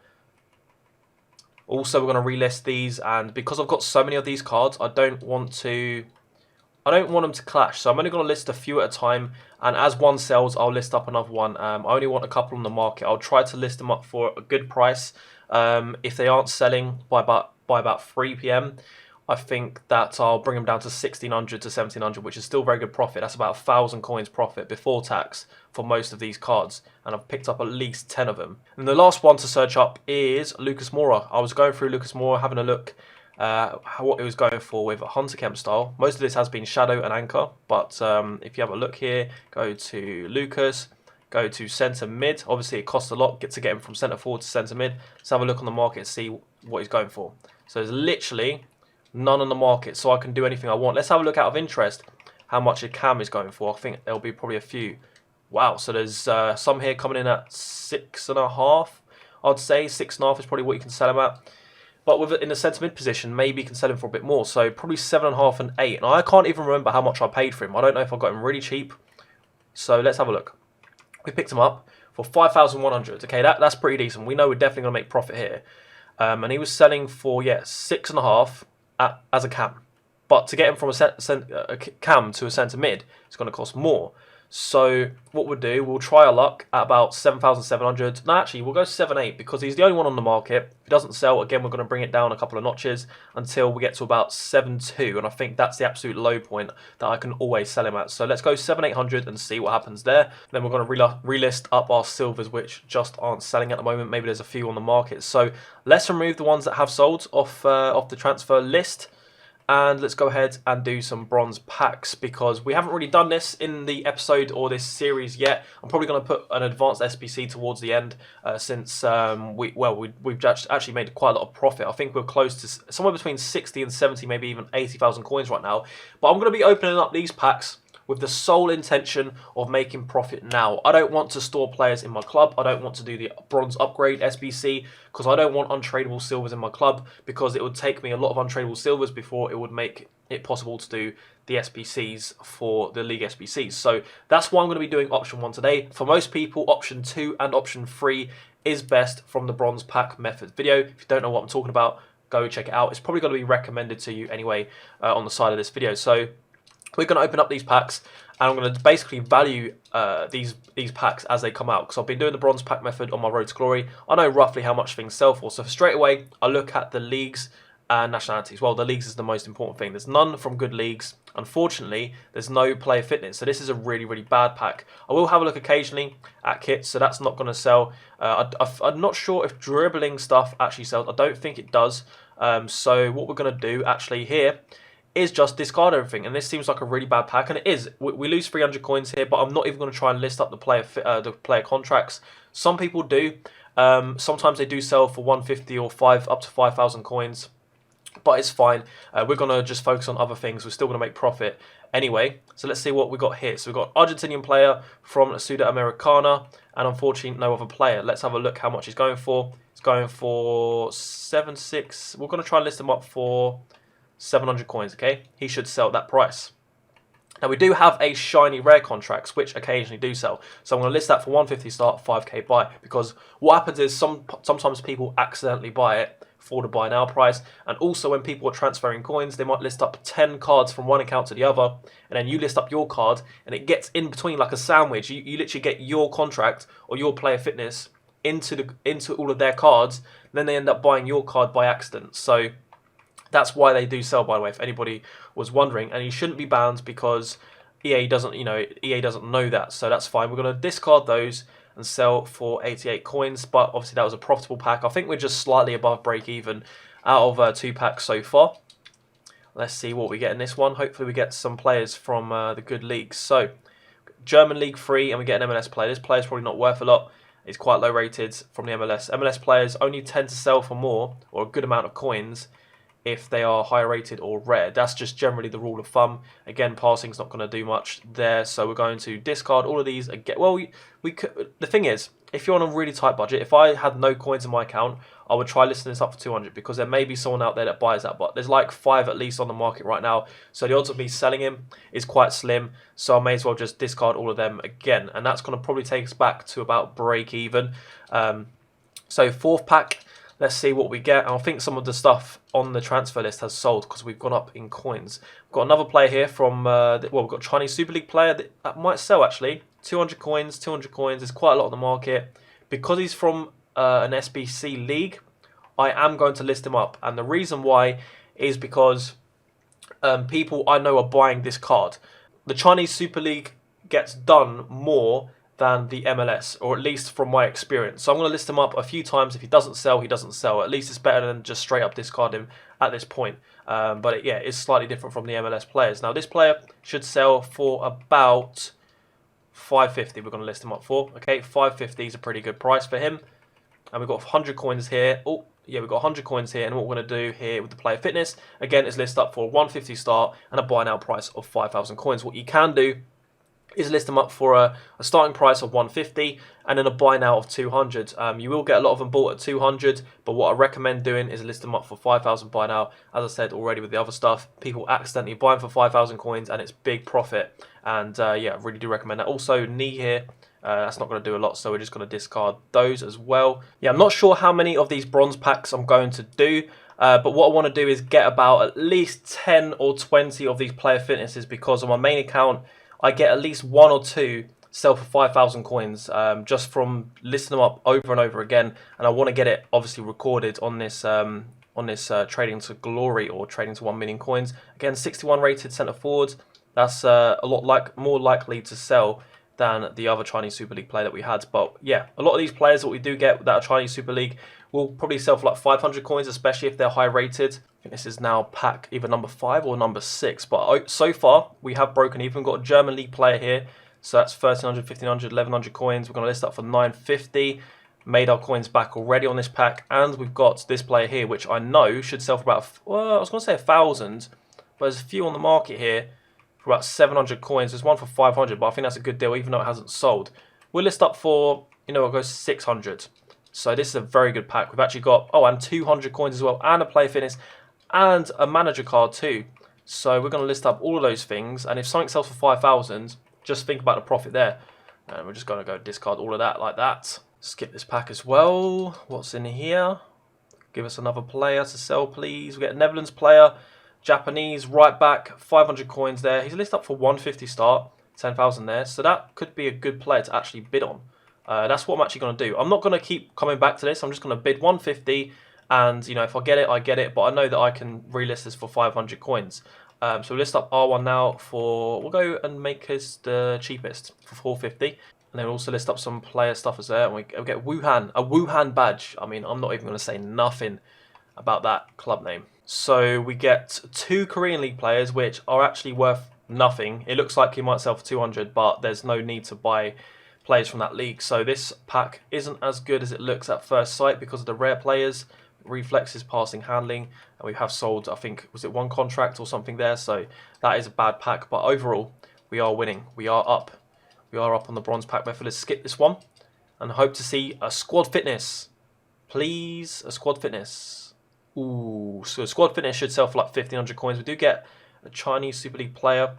Also, we're going to relist these, and because I've got so many of these cards, I don't want them to clash. So I'm only going to list a few at a time, and as one sells, I'll list up another one. I only want a couple on the market. I'll try to list them up for a good price. If they aren't selling by about 3 p.m, I think that I'll bring them down to 1,600 to 1,700, which is still very good profit. That's about 1,000 coins profit before tax for most of these cards, and I've picked up at least 10 of them. And the last one to search up is Lucas Mora. I was going through Lucas Mora, having a look what it was going for with a Hunter Chem style. Most of this has been Shadow and Anchor, but if you have a look here, go to Lucas, go to centre mid. Obviously, it costs a lot to get him from centre forward to centre mid. Let's have a look on the market and see what he's going for. So there's literally none on the market, so I can do anything I want. Let's have a look out of interest how much a Cam is going for. I think there'll be probably a few. Wow, so there's some here coming in at 6.5. I'd say 6.5 is probably what you can sell him at. But with it in the centre mid position, maybe you can sell him for a bit more. So probably 7.5 and 8. And I can't even remember how much I paid for him. I don't know if I got him really cheap. So let's have a look. We picked him up for 5,100. Okay, that's pretty decent. We know we're definitely going to make profit here. And he was selling for, 6.5 as a Cam. But to get him from a Cam to a centre mid, it's going to cost more. So what we'll do, we'll try our luck at about 7,700. No, actually, we'll go 7.8 because he's the only one on the market. If he doesn't sell, again, we're going to bring it down a couple of notches until we get to about 7.2. And I think that's the absolute low point that I can always sell him at. So let's go 7,800 and see what happens there. Then we're going to relist up our silvers, which just aren't selling at the moment. Maybe there's a few on the market. So let's remove the ones that have sold off the transfer list. And let's go ahead and do some bronze packs because we haven't really done this in the episode or this series yet. I'm probably going to put an advanced SBC towards the end since we've actually made quite a lot of profit. I think we're close to somewhere between 60 and 70, maybe even 80,000 coins right now. But I'm going to be opening up these packs with the sole intention of making profit now. I don't want to store players in my club. I don't want to do the bronze upgrade SBC because I don't want untradeable silvers in my club because it would take me a lot of untradeable silvers before it would make it possible to do the SBCs for the league SBCs. So that's why I'm going to be doing option 1 today. For most people, option 2 and option 3 is best from the bronze pack method video. If you don't know what I'm talking about, go check it out. It's probably going to be recommended to you anyway on the side of this video. So we're going to open up these packs and I'm going to basically value these packs as they come out because I've been doing the bronze pack method on my road to glory. I know roughly how much things sell for. So straight away, I look at the leagues and nationalities. Well, the leagues is the most important thing. There's none from good leagues. Unfortunately, there's no player fitness. So this is a really, really bad pack. I will have a look occasionally at kits, so that's not going to sell. I'm not sure if dribbling stuff actually sells. I don't think it does. So what we're going to do actually here is just discard everything, and this seems like a really bad pack, and it is. We lose 300 coins here, but I'm not even going to try and list up the player contracts. Some people do. Sometimes they do sell for 150 or up to 5,000 coins, but it's fine. We're going to just focus on other things. We're still going to make profit anyway. So let's see what we got here. So we've got Argentinian player from Sudamericana, and unfortunately no other player. Let's have a look how much he's going for. It's going for 7.6. We're going to try and list him up for 700 coins, okay? He should sell at that price. Now, we do have a shiny rare contracts, which occasionally do sell. So I'm going to list that for 150 start, 5k buy. Because what happens is sometimes people accidentally buy it for the buy now price. And also when people are transferring coins, they might list up 10 cards from one account to the other. And then you list up your card and it gets in between like a sandwich. You literally get your contract or your player fitness into all of their cards. And then they end up buying your card by accident. So that's why they do sell, by the way, if anybody was wondering. And he shouldn't be banned because EA doesn't know that. So that's fine. We're going to discard those and sell for 88 coins. But obviously that was a profitable pack. I think we're just slightly above break even out of 2 packs so far. Let's see what we get in this one. Hopefully we get some players from the good leagues. So German League free and we get an MLS player. This player is probably not worth a lot. It's quite low rated from the MLS. MLS players only tend to sell for more or a good amount of coins if they are higher rated or rare. That's just generally the rule of thumb. Again, passing's not going to do much there, so we're going to discard all of these again. Well, we could. The thing is, if you're on a really tight budget, if I had no coins in my account, I would try listing this up for 200 because there may be someone out there that buys that, but there's like 5 at least on the market right now, so the odds of me selling him is quite slim, so I may as well just discard all of them again, and that's going to probably take us back to about break even. So 4th pack, let's see what we get. And I think some of the stuff on the transfer list has sold because we've gone up in coins. We've got another player here from, well, we've got a Chinese Super League player that might sell actually. 200 coins, 200 coins. There's quite a lot on the market. Because he's from an SBC league, I am going to list him up. And the reason why is because people I know are buying this card. The Chinese Super League gets done more than the MLS, or at least from my experience. So I'm going to list him up a few times. If he doesn't sell, he doesn't sell. At least it's better than just straight up discard him at this point. But yeah, it's slightly different from the MLS players. Now this player should sell for about 550. We're going to list him up for. Okay, 550 is a pretty good price for him. And we've got 100 coins here. Oh, yeah, we've got 100 coins here. And what we're going to do here with the player fitness, again, is list up for 150 start and a buy now price of 5,000 coins. What you can do is list them up for a starting price of 150 and then a buy now of 200. You will get a lot of them bought at 200, but what I recommend doing is list them up for 5,000 buy now. As I said already with the other stuff, people accidentally buy them for 5,000 coins and it's big profit. And yeah, I really do recommend that. Also, knee here, that's not going to do a lot, so we're just going to discard those as well. Yeah, I'm not sure how many of these bronze packs I'm going to do, but what I want to do is get about at least 10 or 20 of these player fitnesses, because on my main account, I get at least 1 or 2 sell for 5,000 coins just from listing them up over and over again. And I want to get it obviously recorded on this trading to glory or trading to 1 million coins. Again, 61 rated centre forwards. That's a lot more likely to sell than the other Chinese Super League player that we had. But yeah, a lot of these players that we do get that are Chinese Super League will probably sell for like 500 coins, especially if they're high rated. I think this is now pack either number 5 or number 6. But so far, we have broken even. We've got a German League player here. So that's 1,300, 1,500, 1,100 coins. We're going to list up for 950. Made our coins back already on this pack. And we've got this player here, which I know should sell for about, well, I was going to say 1,000. But there's a few on the market here for about 700 coins. There's one for 500, but I think that's a good deal, even though it hasn't sold. We'll list up for, you know, I'll go 600. So this is a very good pack. We've actually got, oh, and 200 coins as well, and a player fitness, and a manager card too. So we're going to list up all of those things, and if something sells for 5,000, just think about the profit there. And we're just going to go discard all of that like that. Skip this pack as well. What's in here? Give us another player to sell, please. We get a Netherlands player, Japanese right back, 500 coins there. He's listed up for 150 start, 10,000 there. So that could be a good player to actually bid on. That's what I'm actually going to do. I'm not going to keep coming back to this. I'm just going to bid 150, and you know, if I get it, I get it. But I know that I can relist this for 500 coins. So we'll list up R1 now for, we'll go and make his the cheapest for 450. And then we'll also list up some player stuff as there. And we'll get Wuhan, a Wuhan badge. I mean, I'm not even going to say nothing about that club name. So we get 2 Korean League players, which are actually worth nothing. It looks like he might sell for 200, but there's no need to buy players from that league. So this pack isn't as good as it looks at first sight because of the rare players, reflexes, passing, handling, and we have sold, I think, was it 1 contract or something there? So that is a bad pack, but overall we are winning. We are up. We are up on the bronze pack method. Let's skip this one and hope to see a squad fitness. Please, a squad fitness. Ooh, so squad fitness should sell for like 1,500 coins. We do get a Chinese Super League player,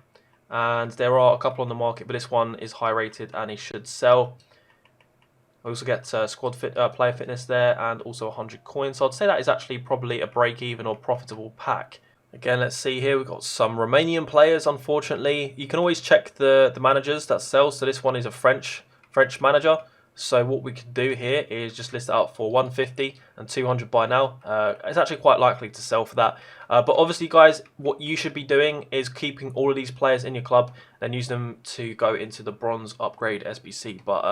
and there are a couple on the market, but this one is high rated and he should sell. I also get player fitness there, and also 100 coins. So I'd say that is actually probably a break-even or profitable pack. Again, let's see here. We've got some Romanian players, unfortunately. You can always check the managers that sell. So this one is a French manager. So what we can do here is just list it out for 150 and 200 buy now. It's actually quite likely to sell for that. But obviously, guys, what you should be doing is keeping all of these players in your club and use them to go into the bronze upgrade SBC. But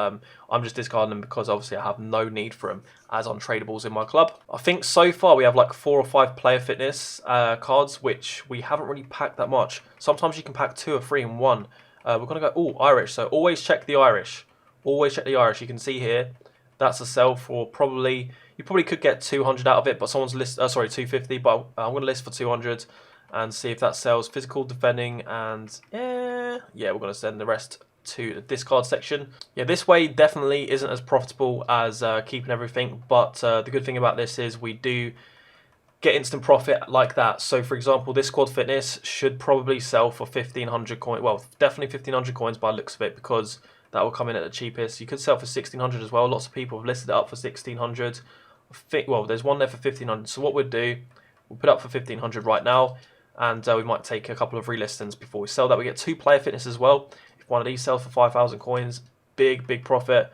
I'm just discarding them because obviously I have no need for them as untradables in my club. I think so far we have like 4 or 5 player fitness cards, which we haven't really packed that much. Sometimes you can pack 2 or 3 in one. We're going to go, oh, Irish. So always check the Irish. Always check the Irish. You can see here, that's a sell for probably, you probably could get 200 out of it, but someone's list, sorry, 250, but I'm going to list for 200 and see if that sells. Physical, defending, and yeah, we're going to send the rest to the discard section. Yeah, this way definitely isn't as profitable as keeping everything, but the good thing about this is we do get instant profit like that. So for example, this squad fitness should probably sell for 1500 coins. Well, definitely 1500 coins by the looks of it, because that will come in at the cheapest. You could sell for 1600 as well. Lots of people have listed it up for 1600. Well, there's one there for 1500. So what we'll do, we'll put up for 1500 right now, and we might take a couple of relistings before we sell that. We get 2 player fitness as well. If one of these sells for 5000 coins, big profit.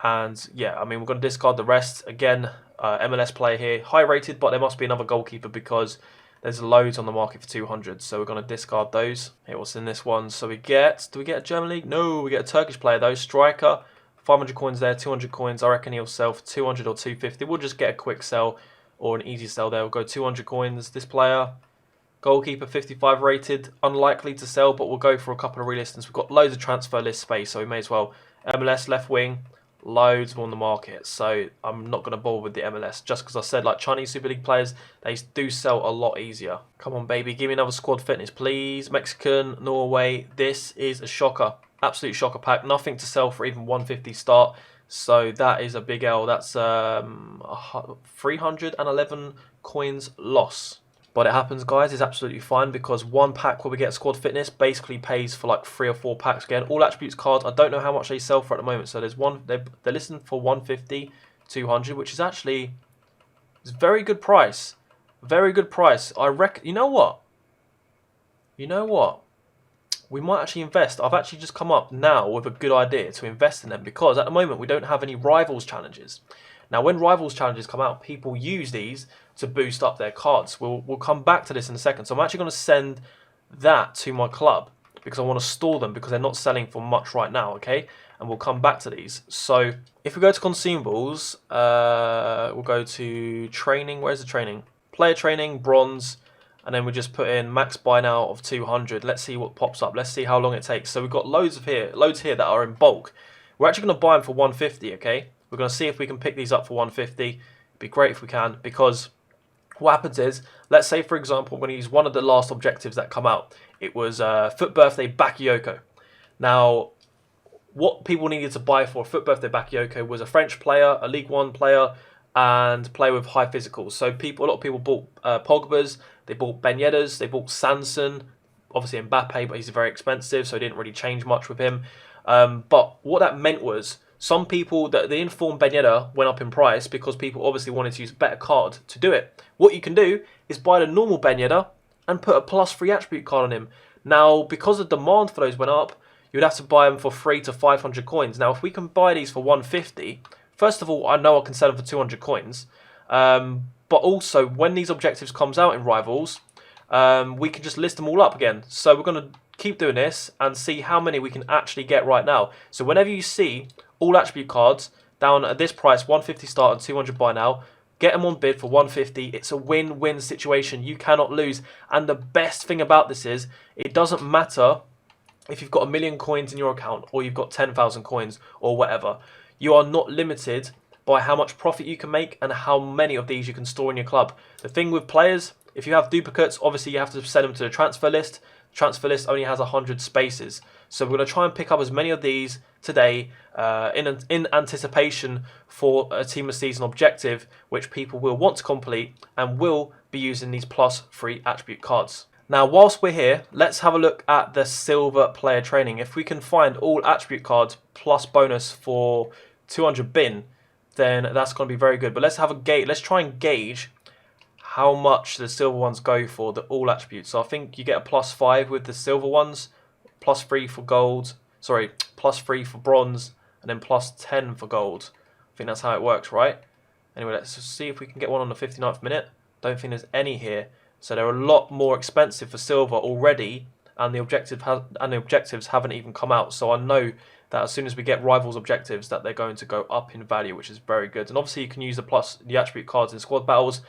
And yeah, I mean, we're going to discard the rest. Again, MLS player here, high rated, but there must be another goalkeeper because there's loads on the market for 200. So we're going to discard those. Hey, what's in this one? So do we get a German league? No, we get a Turkish player though. Striker, 500 coins there, 200 coins. I reckon he'll sell for 200 or 250. We'll just get a quick sell or an easy sell there. We'll go 200 coins. This player, goalkeeper, 55 rated, unlikely to sell, but we'll go for a couple of relistings. We've got loads of transfer list space, so we may as well. MLS left wing, loads more on the market, so I'm not going to bother with the MLS just because I said, like, Chinese Super League players, they do sell a lot easier. Come on, baby, give me another squad fitness, please. Mexican, Norway, this is a shocker. Absolute shocker pack. Nothing to sell for even 150 start, so that is a big L. That's 311 coins loss. But it happens, guys. It's absolutely fine because one pack where we get squad fitness basically pays for like 3 or 4 packs again. All attributes cards, I don't know how much they sell for at the moment. So there's one, they're listing for 150, 200, which is actually, it's a very good price. Very good price. I reckon, you know what? We might actually invest. I've actually just come up now with a good idea to invest in them because at the moment we don't have any rivals challenges. Now, when rivals challenges come out, people use these to boost up their cards. We'll come back to this in a second. So I'm actually going to send that to my club because I want to store them because they're not selling for much right now, okay? And we'll come back to these. So if we go to consumables, we'll go to training. Where's the training? Player training, bronze, and then we just put in max buy now of 200. Let's see what pops up. Let's see how long it takes. So we've got loads here that are in bulk. We're actually going to buy them for 150, okay? We're going to see if we can pick these up for 150. It'd be great if we can, because what happens is, let's say, for example, we're going to use one of the last objectives that come out. It was Foot Birthday Bakayoko. Now, what people needed to buy for Foot Birthday Bakayoko was a French player, a League One player, and player with high physicals. So a lot of people bought Pogba's, they bought Ben Yedda's, they bought Sanson, obviously Mbappe, but he's very expensive, so it didn't really change much with him. But what that meant was, some people, the informed Ben Yedda went up in price because people obviously wanted to use a better card to do it. What you can do is buy the normal Ben Yedda and put a +3 attribute card on him. Now, because the demand for those went up, you'd have to buy them for 300 to 500 coins. Now, if we can buy these for 150, first of all, I know I can sell them for 200 coins. But also, when these objectives comes out in Rivals, we can just list them all up again. So we're going to keep doing this and see how many we can actually get right now. So whenever you see all attribute cards down at this price, 150 start and 200 buy now, get them on bid for 150. It's a win-win situation. You cannot lose. And the best thing about this is, it doesn't matter if you've got 1 million coins in your account or you've got 10,000 coins or whatever. You are not limited by how much profit you can make and how many of these you can store in your club. The thing with players, if you have duplicates, obviously you have to send them to the transfer list. The transfer list only has 100 spaces. So we're going to try and pick up as many of these today in anticipation for a Team of Season objective, which people will want to complete and will be using these +3 attribute cards. Now, whilst we're here, let's have a look at the silver player training. If we can find all attribute cards plus bonus for 200 bin, then that's going to be very good. But let's have a gauge. Let's try and gauge how much the silver ones go for, the all attributes. So I think you get a +5 with the silver ones, +3 for gold, sorry, +3 for bronze, and then +10 for gold. I think that's how it works, right? Anyway, let's just see if we can get one on the 59th minute. Don't think there's any here. So they're a lot more expensive for silver already, and the objectives haven't even come out. So I know that as soon as we get rivals objectives, that they're going to go up in value, which is very good. And obviously you can use the attribute cards in squad battles,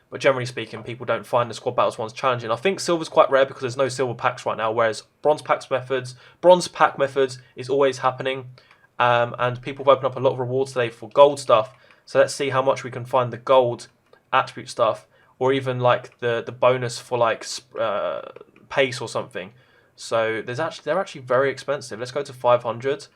But generally speaking, people don't find the squad battles ones challenging. I think silver's quite rare because there's no silver packs right now, whereas bronze pack methods is always happening. And people have opened up a lot of rewards today for gold stuff. So let's see how much we can find the gold attribute stuff, or even like the bonus for like pace or something. So they're actually very expensive. Let's go to 500.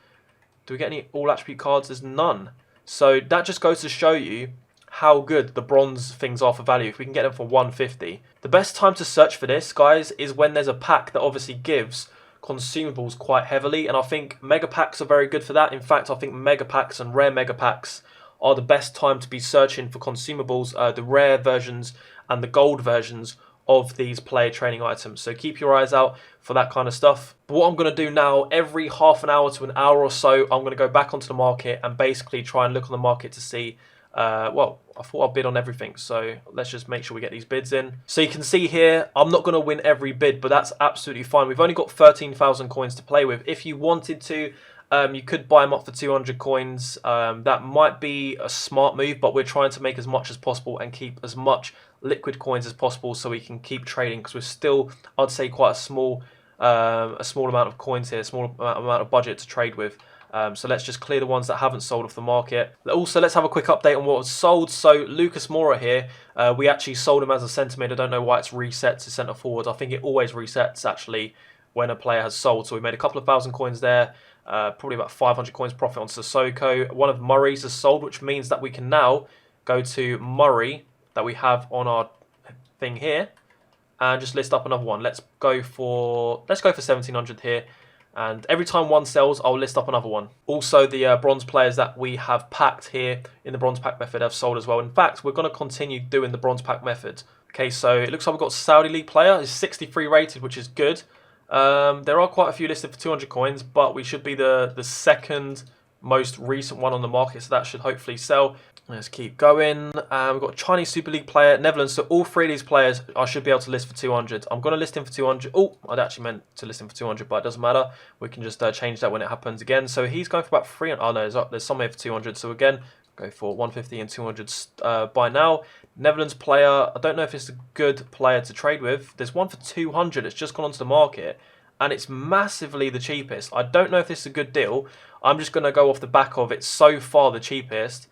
Do we get any all attribute cards? There's none. So that just goes to show you how good the bronze things are for value if we can get them for 150. The best time to search for this, guys, is when there's a pack that obviously gives consumables quite heavily, and I think mega packs are very good for that. In fact, I think mega packs and rare mega packs are the best time to be searching for consumables, the rare versions and the gold versions of these player training items. So keep your eyes out for that kind of stuff. But what I'm going to do now, every half an hour to an hour or so, I'm going to go back onto the market and basically try and look on the market to see well, I thought I'd bid on everything, so let's just make sure we get these bids in. So you can see here, I'm not going to win every bid, but that's absolutely fine. We've only got 13,000 coins to play with. If you wanted to, you could buy them up for 200 coins. That might be a smart move, but we're trying to make as much as possible and keep as much liquid coins as possible so we can keep trading, because we're still, I'd say, quite a small amount of coins here, a small amount of budget to trade with. So let's just clear the ones that haven't sold off the market. Also, let's have a quick update on what was sold. So Lucas Mora here, we actually sold him as a centre mid. I don't know why it's reset to centre forward. I think it always resets actually when a player has sold. So we made a couple of thousand coins there, probably about 500 coins profit on Sissoko. One of Murray's has sold, which means that we can now go to Murray that we have on our thing here and just list up another one. Let's go for 1700 here. And every time one sells, I'll list up another one. Also, the bronze players that we have packed here in the bronze pack method have sold as well. In fact, we're going to continue doing the bronze pack method. Okay, so it looks like we've got Saudi League player. He's 63 rated, which is good. There are quite a few listed for 200 coins, but we should be the second most recent one on the market, so that should hopefully sell. Let's keep going. We've got Chinese Super League player, Netherlands. So all three of these players I should be able to list for 200. I'm going to list him for 200. Oh, I'd actually meant to list him for 200, but it doesn't matter. We can just change that when it happens again. So he's going for about 300. Oh no, there's some here for 200. So again, go for 150 and 200 by now. Netherlands player. I don't know if it's a good player to trade with. There's one for 200. It's just gone onto the market, and it's massively the cheapest. I don't know if this is a good deal. I'm just going to go off the back of it's so far the cheapest.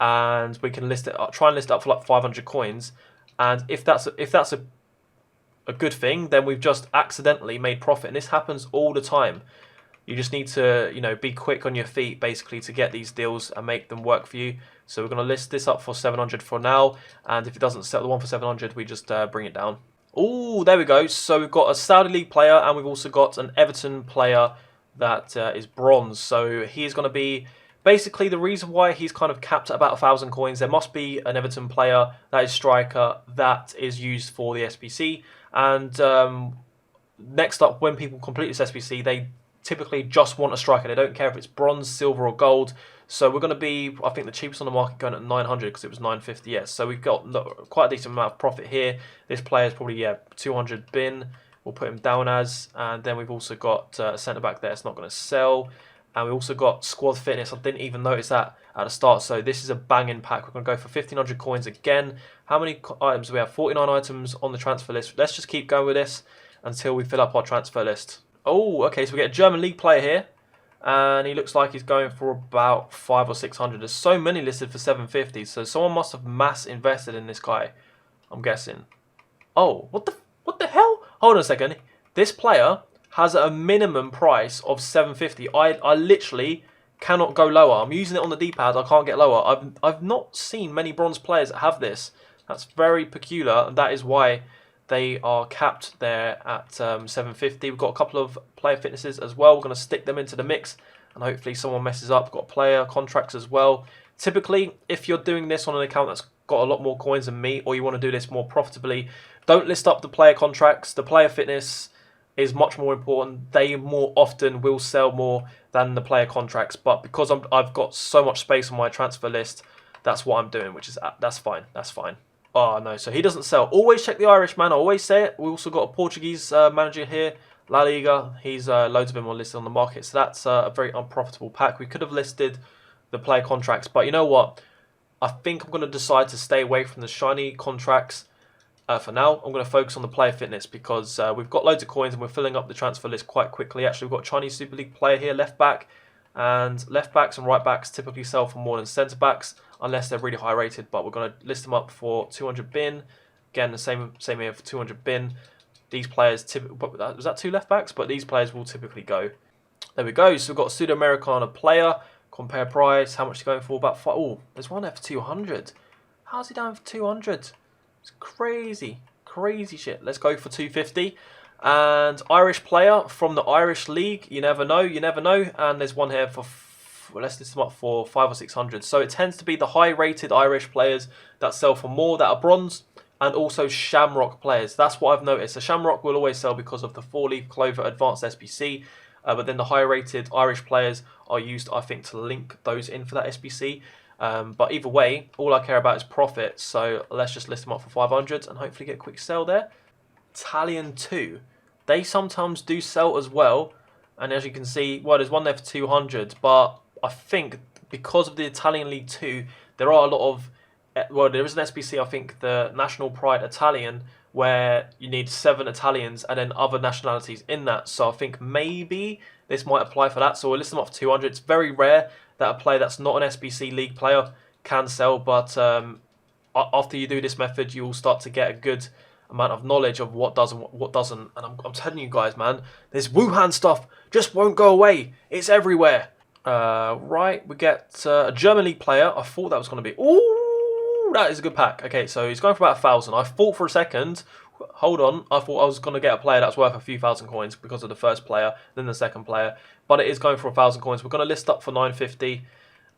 And we can list it, try and list it up for like 500 coins. And if that's a good thing, then we've just accidentally made profit. And this happens all the time. You just need to, you know, be quick on your feet basically to get these deals and make them work for you. So we're going to list this up for 700 for now. And if it doesn't sell the one for 700, we just bring it down. Oh, there we go. So we've got a Saudi League player and we've also got an Everton player that is bronze. So he's going to be... Basically, the reason why he's kind of capped at about 1,000 coins, there must be an Everton player that is striker that is used for the SBC. And next up, when people complete this SBC, they typically just want a striker. They don't care if it's bronze, silver or gold. So we're going to be, I think, the cheapest on the market going at 900 because it was 950. Yes, so we've got quite a decent amount of profit here. This player is probably 200 bin. We'll put him down as, and then we've also got a centre back there. It's not going to sell. And we also got squad fitness. I didn't even notice that at the start. So this is a banging pack. We're going to go for 1,500 coins again. How many items do we have? 49 items on the transfer list. Let's just keep going with this until we fill up our transfer list. Oh, okay. So we get a German league player here. And he looks like he's going for about 500 or 600. There's so many listed for 750. So someone must have mass invested in this guy, I'm guessing. Oh, what the hell? Hold on a second. This player has a minimum price of 750. I literally cannot go lower. I'm using it on the D-pad. I can't get lower. I've not seen many bronze players that have this. That's very peculiar, and that is why they are capped there at 750. We've got a couple of player fitnesses as well. We're going to stick them into the mix, and hopefully someone messes up. We've got player contracts as well. Typically, if you're doing this on an account that's got a lot more coins than me, or you want to do this more profitably, don't list up the player contracts. The player fitness is much more important. They more often will sell more than the player contracts, but because I've got so much space on my transfer list, that's what I'm doing, which is that's fine. That's fine. Oh no, so he doesn't sell. Always check the Irish man. I always say it. We also got a Portuguese manager here, La Liga. He's loads of them are listed on the market, so that's a very unprofitable pack. We could have listed the player contracts, but you know what? I think I'm going to decide to stay away from the shiny contracts for now. I'm going to focus on the player fitness because we've got loads of coins and we're filling up the transfer list quite quickly. Actually, we've got a Chinese Super League player here, left back, and left backs and right backs typically sell for more than centre backs unless they're really high rated, but we're going to list them up for 200 bin. Again, the same here for 200 bin. These players, was that 2 left backs? But these players will typically go. There we go. So we've got a Pseudo-Americana player. Compare price. How much is going for? About 5. Oh, there's one there for 200. How's he down for 200? It's crazy. Crazy shit. Let's go for 250. And Irish player from the Irish League. You never know. You never know. And there's one here for, let's list them up for 500 or 600. So it tends to be the high-rated Irish players that sell for more, that are bronze. And also Shamrock players. That's what I've noticed. The Shamrock will always sell because of the 4-leaf Clover Advanced SBC. But then the higher-rated Irish players are used, I think, to link those in for that SBC. But either way, all I care about is profit. So let's just list them up for 500 and hopefully get a quick sell there. Italian 2. They sometimes do sell as well. And as you can see, well, there's one there for 200. But I think because of the Italian League 2, there are a lot of... Well, there is an SBC, I think, the National Pride Italian, where you need 7 Italians and then other nationalities in that. So I think maybe this might apply for that. So we'll list them up for 200. It's very rare that a player that's not an SBC League player can sell. But after you do this method, you will start to get a good amount of knowledge of what does and what doesn't. And I'm telling you guys, man, this Wuhan stuff just won't go away. It's everywhere. Right, we get a German League player. I thought that was going to be... Ooh! That is a good pack. Okay, so he's going for about 1,000. I thought for a second, hold on, I thought I was going to get a player that's worth a few thousand coins because of the first player, then the second player. But it is going for 1,000 coins. We're going to list up for 950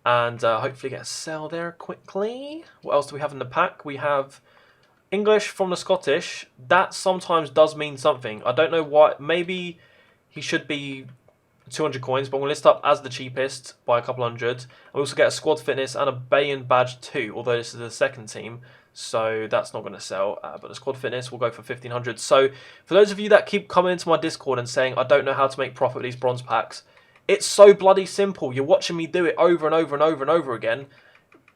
and hopefully get a sell there quickly. What else do we have in the pack? We have English from the Scottish. That sometimes does mean something. I don't know why. Maybe he should be 200 coins, but we'll list up as the cheapest by a couple hundred. We also get a squad fitness and a Bayan badge 2, although this is the second team, so that's not going to sell. But the squad fitness will go for 1,500. So for those of you that keep coming into my Discord and saying, I don't know how to make profit with these bronze packs, it's so bloody simple. You're watching me do it over and over and over and over again.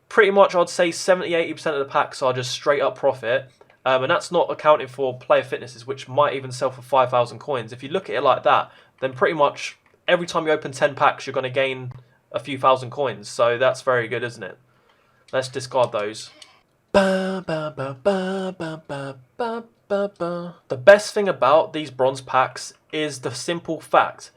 Pretty much I'd say 70-80% of the packs are just straight up profit. And that's not accounting for player fitnesses, which might even sell for 5,000 coins. If you look at it like that, then pretty much every time you open 10 packs, you're going to gain a few thousand coins. So that's very good, isn't it? Let's discard those. The best thing about these bronze packs is the simple fact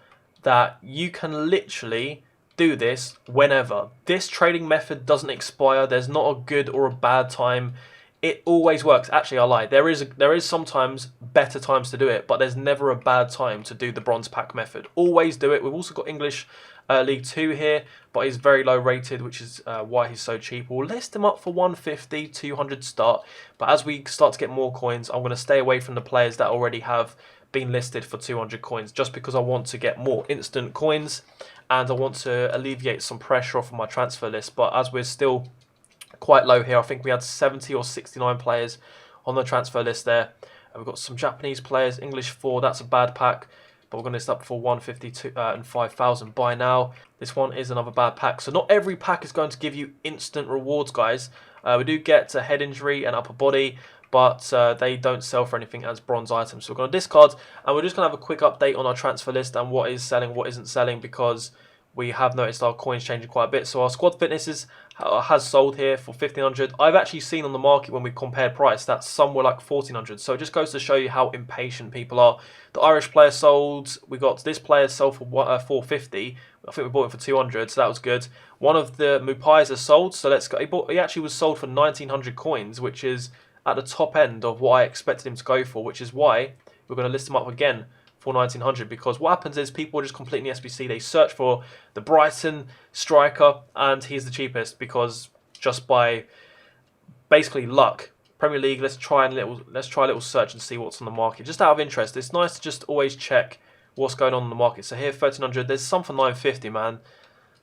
that you can literally do this whenever. This trading method doesn't expire. There's not a good or a bad time. It always works. Actually, I lied. There is sometimes better times to do it, but there's never a bad time to do the bronze pack method. Always do it. We've also got English League 2 here, but he's very low rated, which is why he's so cheap. We'll list him up for 150, 200 start. But as we start to get more coins, I'm going to stay away from the players that already have been listed for 200 coins, just because I want to get more instant coins and I want to alleviate some pressure off of my transfer list. But as we're still quite low here, I think we had 70 or 69 players on the transfer list there. We've got some Japanese players, English 4, that's a bad pack, but we're going to list up for 152 and 5,000 by now. This one is another bad pack. So not every pack is going to give you instant rewards, guys. We do get a head injury and upper body, but they don't sell for anything as bronze items. So we're going to discard, and we're just going to have a quick update on our transfer list and what is selling, what isn't selling, because we have noticed our coins changing quite a bit. So our squad fitnesses has sold here for 1,500. I've actually seen on the market when we compared price that some were like 1,400. So it just goes to show you how impatient people are. The Irish player sold. We got this player sold for 450. I think we bought it for 200, so that was good. One of the Mupais has sold. So let's go. He actually was sold for 1,900 coins, which is at the top end of what I expected him to go for, which is why we're going to list him up again for 1,900, because what happens is people are just completing the SBC. They search for the Brighton striker, and he's the cheapest because just by basically luck. Premier League. Let's try a little search and see what's on the market. Just out of interest, it's nice to just always check what's going on in the market. So here, 1,300. There's some for 950, man.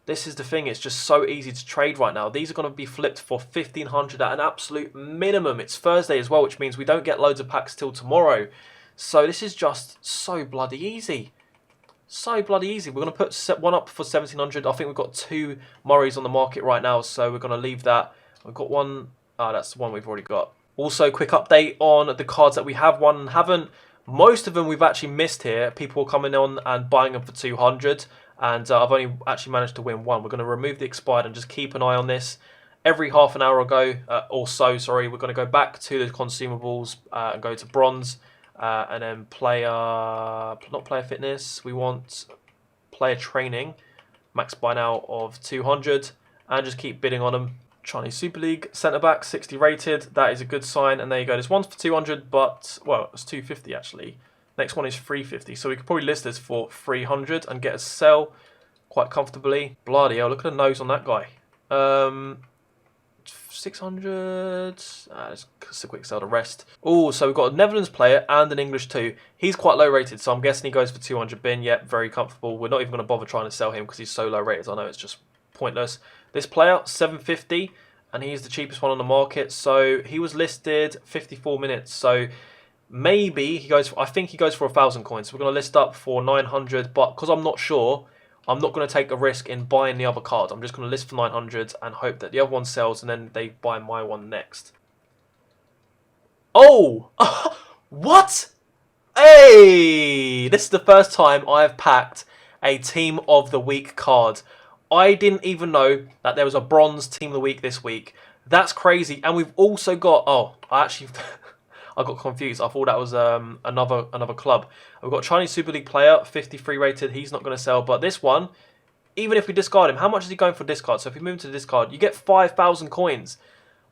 This is the thing. It's just so easy to trade right now. These are going to be flipped for 1,500 at an absolute minimum. It's Thursday as well, which means we don't get loads of packs till tomorrow. So this is just so bloody easy. So bloody easy. We're going to put one up for 1,700. I think we've got 2 Murrays on the market right now, so we're going to leave that. We've got one. Ah, that's the one we've already got. Also, quick update on the cards that we have won and haven't. Most of them we've actually missed here. People are coming on and buying them for 200. And I've only actually managed to win one. We're going to remove the expired and just keep an eye on this. Every half an hour ago, or so, sorry, we're going to go back to the consumables and go to bronze. And then not player fitness. We want player training. Max buy now of 200. And just keep bidding on them. Chinese Super League centre back, 60 rated. That is a good sign. And there you go. This one's for 200, but well, it's 250 actually. Next one is 350. So we could probably list this for 300 and get a sell quite comfortably. Bloody hell! Look at the nose on that guy. 600. Just a quick sell. The rest. Oh, so we've got a Netherlands player and an English too. He's quite low rated, so I'm guessing he goes for 200 bin. Yep, very comfortable. We're not even going to bother trying to sell him because he's so low rated. I know it's just pointless. This player, 750, and he's the cheapest one on the market. So he was listed 54 minutes. So maybe he goes for, I think he goes for 1,000 coins. So we're going to list up for 900, but because I'm not sure, I'm not going to take a risk in buying the other card. I'm just going to list for 900 and hope that the other one sells and then they buy my one next. Oh! What? Hey! This is the first time I have packed a Team of the Week card. I didn't even know that there was a bronze Team of the Week this week. That's crazy. And we've also got... Oh, I actually... I got confused. I thought that was another club. We've got a Chinese Super League player, 53 rated. He's not going to sell. But this one, even if we discard him, how much is he going for discard? So if we move to discard, you get 5,000 coins.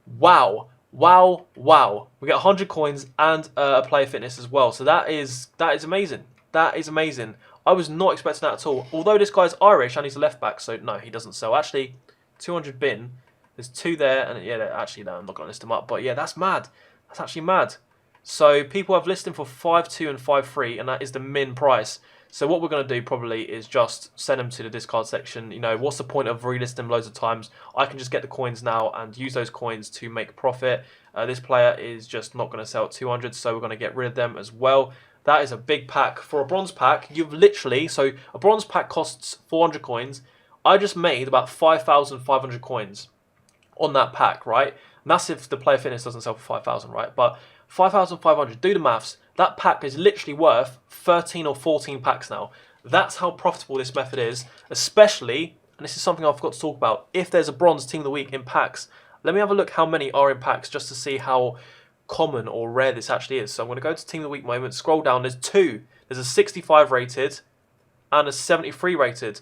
Wow. Wow. Wow. We get 100 coins and a player fitness as well. So that is amazing. That is amazing. I was not expecting that at all. Although this guy's Irish and he's a left back, so no, he doesn't sell. Actually, 200 bin. There's two there, and yeah, actually, no, I'm not going to list them up. But yeah, that's mad. That's actually mad. So people have listed for 5.2 and 5.3, and that is the min price. So what we're going to do probably is just send them to the discard section. You know, what's the point of relisting them loads of times? I can just get the coins now and use those coins to make profit. This player is just not going to sell at 200, so we're going to get rid of them as well. That is a big pack. For a bronze pack, you've literally... So a bronze pack costs 400 coins. I just made about 5,500 coins on that pack, right? And that's if the player fitness doesn't sell for 5,000, right? But 5,500, do the maths. That pack is literally worth 13 or 14 packs now. That's how profitable this method is, especially, and this is something I forgot to talk about, if there's a bronze Team of the Week in packs. Let me have a look how many are in packs just to see how common or rare this actually is. So I'm going to go to Team of the Week moment, scroll down, there's two. There's a 65 rated and a 73 rated.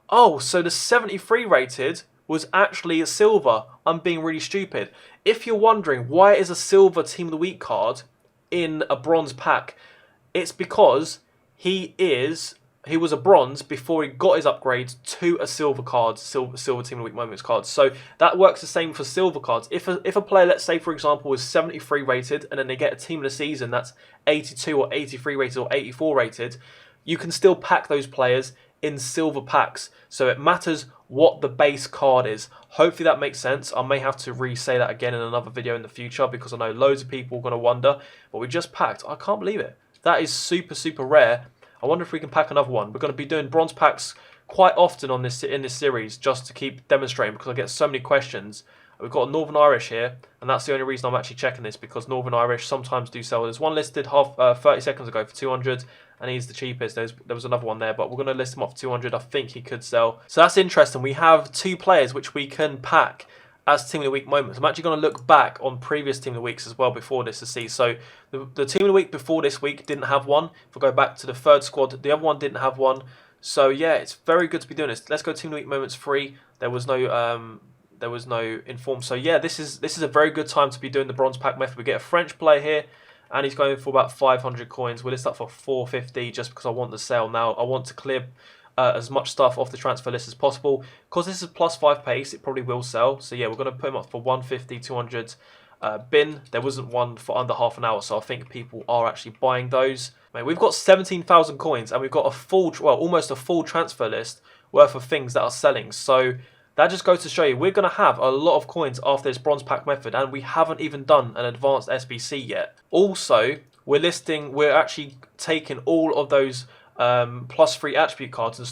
Oh, so the 73 rated was actually a silver. I'm being really stupid. If you're wondering why is a silver Team of the Week card in a bronze pack, it's because he was a bronze before he got his upgrade to a silver card, silver Team of the Week moments card. So that works the same for silver cards. If a player, let's say for example, was 73 rated and then they get a Team of the Season that's 82 or 83 rated or 84 rated, you can still pack those players in silver packs. So it matters what the base card is. Hopefully that makes sense. I may have to re-say that again in another video in the future because I know loads of people are going to wonder. But we just packed. I can't believe it. That is super, super rare. I wonder if we can pack another one. We're going to be doing bronze packs quite often on this in this series just to keep demonstrating because I get so many questions. We've got a Northern Irish here, and that's the only reason I'm actually checking this because Northern Irish sometimes do sell. There's one listed 30 seconds ago for 200, and he's the cheapest. There was another one there, but we're going to list him up for 200. I think he could sell. So that's interesting. We have two players which we can pack as Team of the Week moments. I'm actually going to look back on previous Team of the Weeks as well before this to see. So the Team of the Week before this week didn't have one. If I go back to the third squad, the other one didn't have one. So yeah, it's very good to be doing this. Let's go Team of the Week moments free. There was no inform. So yeah, this is a very good time to be doing the bronze pack method. We get a French player here, and he's going for about 500 coins. We'll list up for 450 just because I want the sale now. I want to clear as much stuff off the transfer list as possible. Because this is +5 pace, it probably will sell. So yeah, we're going to put him up for 150, 200 bin. There wasn't one for under half an hour, so I think people are actually buying those. Mate, we've got 17,000 coins, and we've got a full, well, almost a full transfer list worth of things that are selling. So that just goes to show you we're going to have a lot of coins after this bronze pack method, and we haven't even done an advanced SBC yet. Also, we're actually taking all of those +3 attribute cards and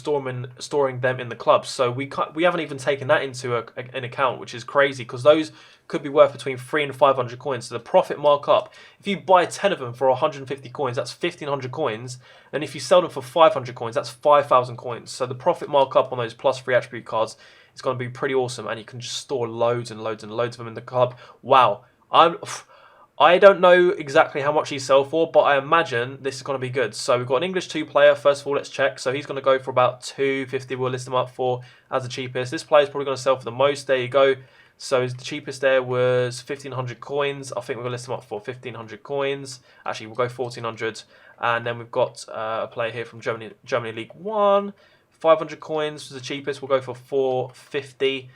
storing them in the club. So we haven't even taken that into an account, which is crazy because those could be worth between 300 and 500 coins. So the profit markup, if you buy 10 of them for 150 coins, that's 1,500 coins. And if you sell them for 500 coins, that's 5,000 coins. So the profit markup on those +3 attribute cards is going to be pretty awesome, and you can just store loads and loads and loads of them in the club. Wow, I don't know exactly how much these sell for, but I imagine this is going to be good. So we've got an English 2 player. First of all, let's check. So he's going to go for about 250. We'll list him up for as the cheapest. This player is probably going to sell for the most. There you go. So the cheapest there was 1,500 coins. I think we're going to list him up for 1,500 coins. Actually, we'll go 1,400. And then we've got a player here from Germany League 1. 500 coins was the cheapest. We'll go for 450.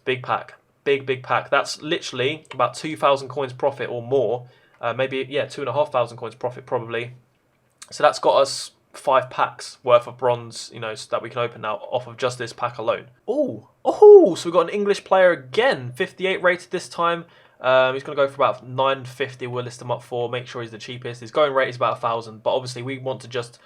Big pack. Big pack. That's literally about 2,000 coins profit or more. Maybe, yeah, 2,500 coins profit probably. So that's got us 5 packs worth of bronze, so that we can open now off of just this pack alone. Oh, so we've got an English player again, 58 rated this time. He's going to go for about 950. We'll list him up for, make sure he's the cheapest. His going rate is about 1,000, but obviously we want to just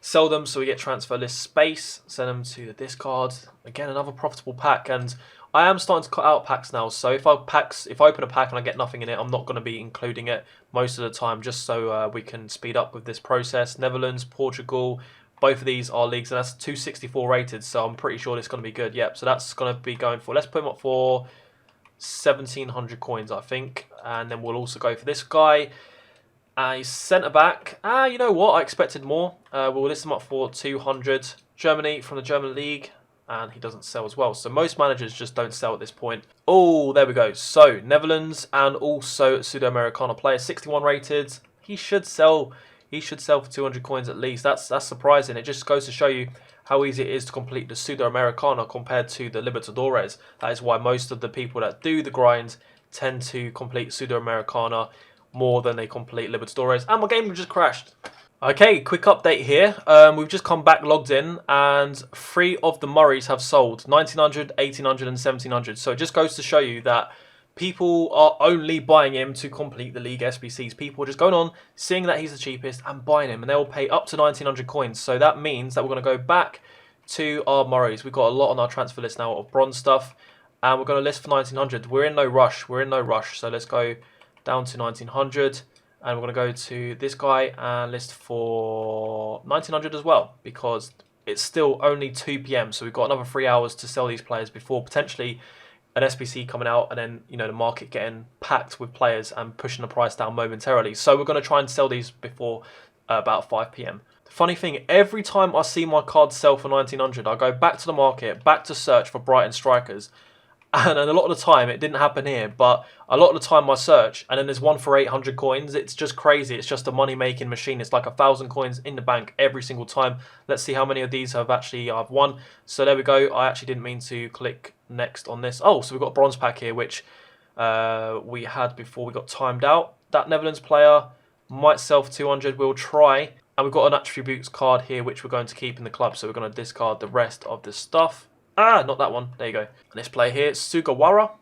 sell them so we get transfer list space, send them to the discard. Again, another profitable pack, and I am starting to cut out packs now, so if I open a pack and I get nothing in it, I'm not going to be including it most of the time, just so we can speed up with this process. Netherlands, Portugal, both of these are leagues, and that's 264 rated, so I'm pretty sure this is going to be good. Yep, so that's going to be going for, let's put him up for 1,700 coins, I think, and then we'll also go for this guy. He's centre back. You know what? I expected more. We'll list him up for 200. Germany, from the German league. And he doesn't sell as well. So most managers just don't sell at this point. Oh, there we go. So Netherlands and also Sudamericana player, 61 rated. He should sell. He should sell for 200 coins at least. That's surprising. It just goes to show you how easy it is to complete the Sudamericana compared to the Libertadores. That is why most of the people that do the grind tend to complete Sudamericana more than they complete Libertadores. And my game just crashed. Okay, quick update here. We've just come back logged in, and 3 of the Murrays have sold, 1,900, 1,800 and 1,700. So it just goes to show you that people are only buying him to complete the league SBCs. People are just going on, seeing that he's the cheapest and buying him, and they will pay up to 1,900 coins. So that means that we're going to go back to our Murrays. We've got a lot on our transfer list now of bronze stuff, and we're going to list for 1,900. We're in no rush. So let's go down to 1,900. And we're going to go to this guy and list for 1,900 as well, because it's still only 2 PM. So we've got another 3 hours to sell these players before potentially an SBC coming out, and then the market getting packed with players and pushing the price down momentarily. So we're going to try and sell these before about 5 PM. The funny thing, every time I see my card sell for 1,900, I go back to the market, back to search for Brighton strikers. And a lot of the time, it didn't happen here, but a lot of the time I search, and then there's one for 800 coins. It's just crazy. It's just a money-making machine. It's like 1,000 coins in the bank every single time. Let's see how many of these I've won. So there we go. I actually didn't mean to click next on this. Oh, so we've got a bronze pack here, which we had before we got timed out. That Netherlands player might sell for 200. We'll try. And we've got an attributes card here, which we're going to keep in the club. So we're going to discard the rest of the stuff. Not that one. There you go. And this player here, Sugawara,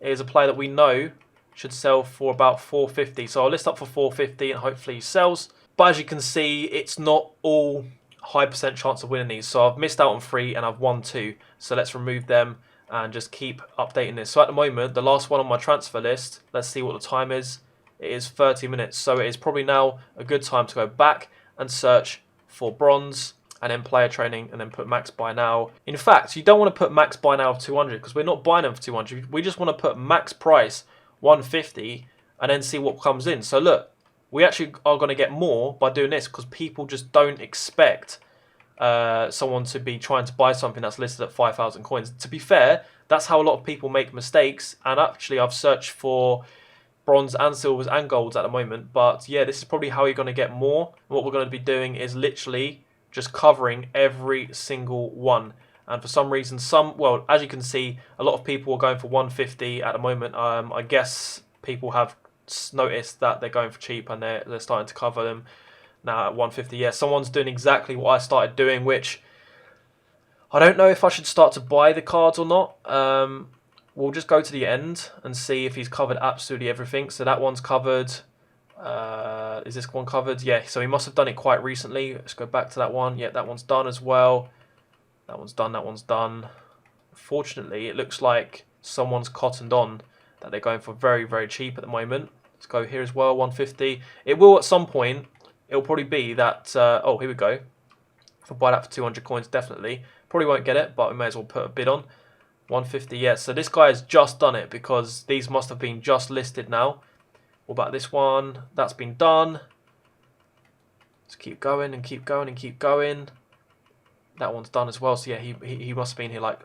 is a player that we know should sell for about 450. So I'll list up for 450 and hopefully he sells. But as you can see, it's not all high % chance of winning these. So I've missed out on 3 and I've won 2. So let's remove them and just keep updating this. So at the moment, the last one on my transfer list, let's see what the time is. It is 30 minutes. So it is probably now a good time to go back and search for bronze, and then player training, and then put max buy now. In fact, you don't want to put max buy now of 200 because we're not buying them for 200. We just want to put max price 150 and then see what comes in. So look, we actually are going to get more by doing this because people just don't expect someone to be trying to buy something that's listed at 5,000 coins. To be fair, that's how a lot of people make mistakes. And actually, I've searched for bronze and silvers and golds at the moment. But yeah, this is probably how you're going to get more. What we're going to be doing is literally just covering every single one. And for some reason, well, as you can see, a lot of people are going for 150 at the moment. I guess people have noticed that they're going for cheap and they're starting to cover them now at 150. Yeah, someone's doing exactly what I started doing, which I don't know if I should start to buy the cards or not. We'll just go to the end and see if he's covered absolutely everything. So that one's covered. Is this one covered? Yeah, so he must have done it quite recently. Let's go back to that one. Yeah, that one's done as well. That one's done, that one's done. Fortunately, it looks like someone's cottoned on that they're going for very, very cheap at the moment. Let's go here as well, 150. It will at some point, it'll probably be that, oh, here we go. If I buy that for 200 coins, definitely. Probably won't get it, but we may as well put a bid on. 150, yeah. So this guy has just done it because these must have been just listed now. What about this one? That's been done. Let's keep going and keep going and keep going. That one's done as well. So yeah, he must have been here like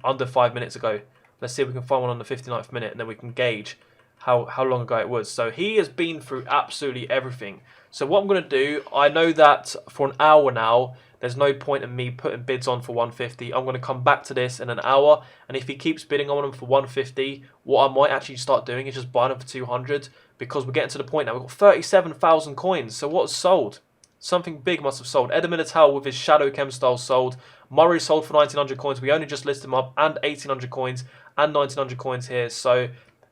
under 5 minutes ago. Let's see if we can find one on the 59th minute, and then we can gauge how long ago it was. So he has been through absolutely everything. So what I'm going to do, I know that for an hour now, there's no point in me putting bids on for 150. I'm going to come back to this in an hour, and if he keeps bidding on them for 150, what I might actually start doing is just buying them for 200, because we're getting to the point now. We've got 37,000 coins. So what's sold? Something big must have sold. Edda with his Shadow Chem style sold. Murray sold for 1900 coins. We only just listed him up, and 1800 coins and 1900 coins here. So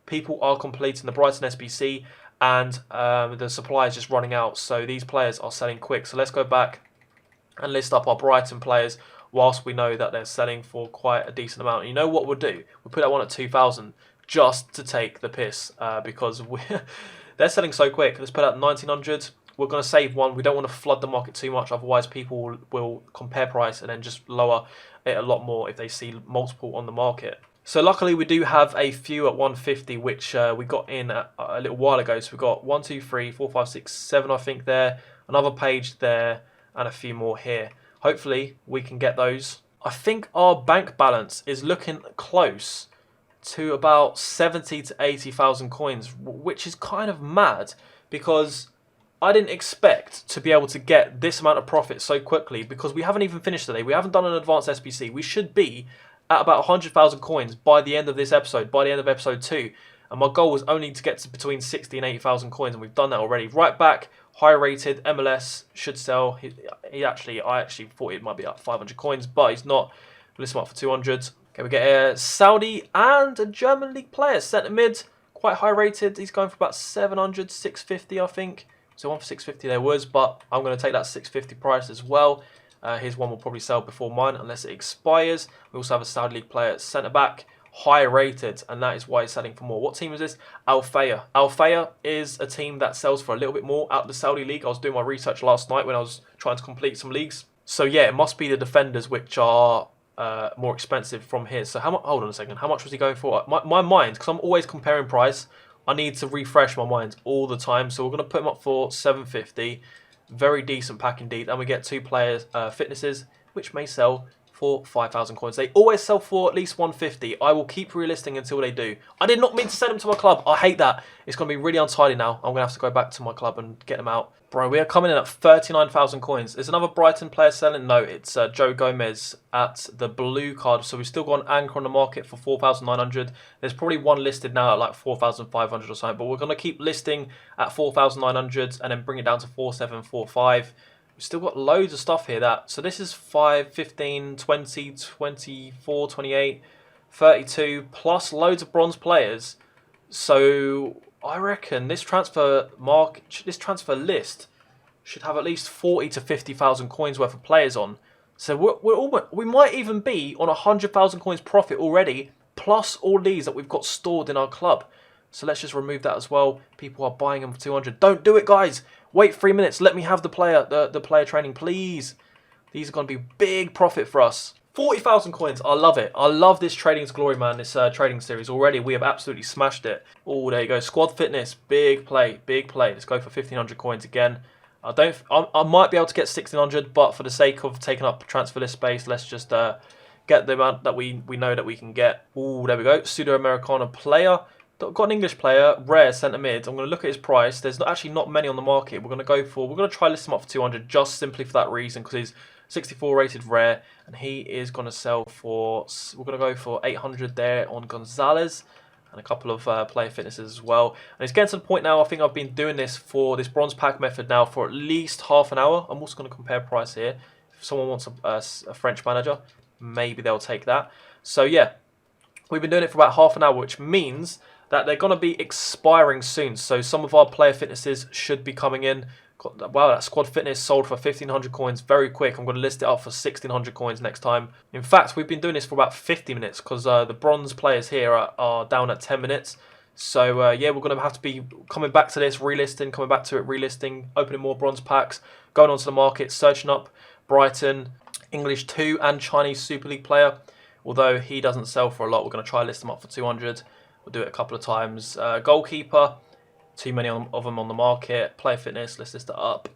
people are completing the Brighton SBC, and the supply is just running out. So these players are selling quick. So let's go back and list up our Brighton players whilst we know that they're selling for quite a decent amount. And you know what we'll do? We'll put that one at 2,000 just to take the piss because they're selling so quick. Let's put out 1900. We're going to save one. We don't want to flood the market too much, otherwise people will compare price and then just lower it a lot more if they see multiple on the market. So luckily we do have a few at 150, which we got in a little while ago. So we've got 1, 2, 3, 4, 5, 6, 7 I think there, another page there, and a few more here. Hopefully we can get those. I think our bank balance is looking close to about 70 to 80,000 coins, which is kind of mad because I didn't expect to be able to get this amount of profit so quickly, because we haven't even finished today. We haven't done an advanced SBC. We should be at about 100,000 coins by the end of this episode, by the end of episode 2. And my goal was only to get to between 60 and 80,000 coins, and we've done that already. Right back, high rated, MLS, should sell. I actually thought it might be up 500 coins, but he's not. We'll list him up for 200. Okay, we get a Saudi and a German league player, centre mid, quite high rated. He's going for about 700, 650 I think. So one for 650 there was, but I'm going to take that 650 price as well. His one will probably sell before mine unless it expires. We also have a Saudi League player at centre-back, high rated, and that is why he's selling for more. What team is this? Al Fayha. Al Fayha is a team that sells for a little bit more out of the Saudi League. I was doing my research last night when I was trying to complete some leagues. So yeah, it must be the defenders which are more expensive from here. So hold on a second. How much was he going for? My mind, because I'm always comparing price, I need to refresh my mind all the time. So we're going to put him up for 750. Very decent pack indeed. And we get 2 players fitnesses, which may sell for 5,000 coins. They always sell for at least 150. I will keep relisting until they do. I did not mean to send them to my club. I hate that. It's going to be really untidy now. I'm going to have to go back to my club and get them out. Bro, we are coming in at 39,000 coins. Is another Brighton player selling? No, it's Joe Gomez at the blue card. So we've still got an anchor on the market for 4,900. There's probably one listed now at like 4,500 or something. But we're going to keep listing at 4,900 and then bring it down to 4,745. We've still got loads of stuff here. So this is 5, 15, 20, 24, 28, 32, plus loads of bronze players. So I reckon this transfer list should have at least 40 to 50,000 coins worth of players on. So we might even be on 100,000 coins profit already, plus all these that we've got stored in our club. So let's just remove that as well. People are buying them for 200. Don't do it, guys. Wait 3 minutes. Let me have the player training, please. These are going to be big profit for us. 40,000 coins. I love it. I love this Trading's Glory, man. This trading series already. We have absolutely smashed it. Oh, there you go. Squad fitness. Big play. Big play. Let's go for 1,500 coins again. I might be able to get 1,600, but for the sake of taking up transfer list space, let's just get the amount that we know that we can get. Oh, there we go. Pseudo-Americana player. Got an English player, rare centre mid. I'm going to look at his price. There's actually not many on the market. We're going to try list him up for 200 just simply for that reason, because he's 64 rated rare, and he is going to sell for. We're going to go for 800 there on Gonzalez, and a couple of player fitnesses as well. And it's getting to the point now. I think I've been doing this for this bronze pack method now for at least half an hour. I'm also going to compare price here. If someone wants a French manager, maybe they'll take that. So yeah, we've been doing it for about half an hour, which means that they're going to be expiring soon. So some of our player fitnesses should be coming in. Wow, that squad fitness sold for 1,500 coins very quick. I'm going to list it up for 1,600 coins next time. In fact, we've been doing this for about 50 minutes because the bronze players here are down at 10 minutes. So yeah, we're going to have to be coming back to this, relisting, coming back to it, relisting, opening more bronze packs, going onto the market, searching up Brighton, English 2 and Chinese Super League player. Although he doesn't sell for a lot, we're going to try to list him up for 200. We'll do it a couple of times. Goalkeeper. Too many of them on the market. Player fitness, let's list it up.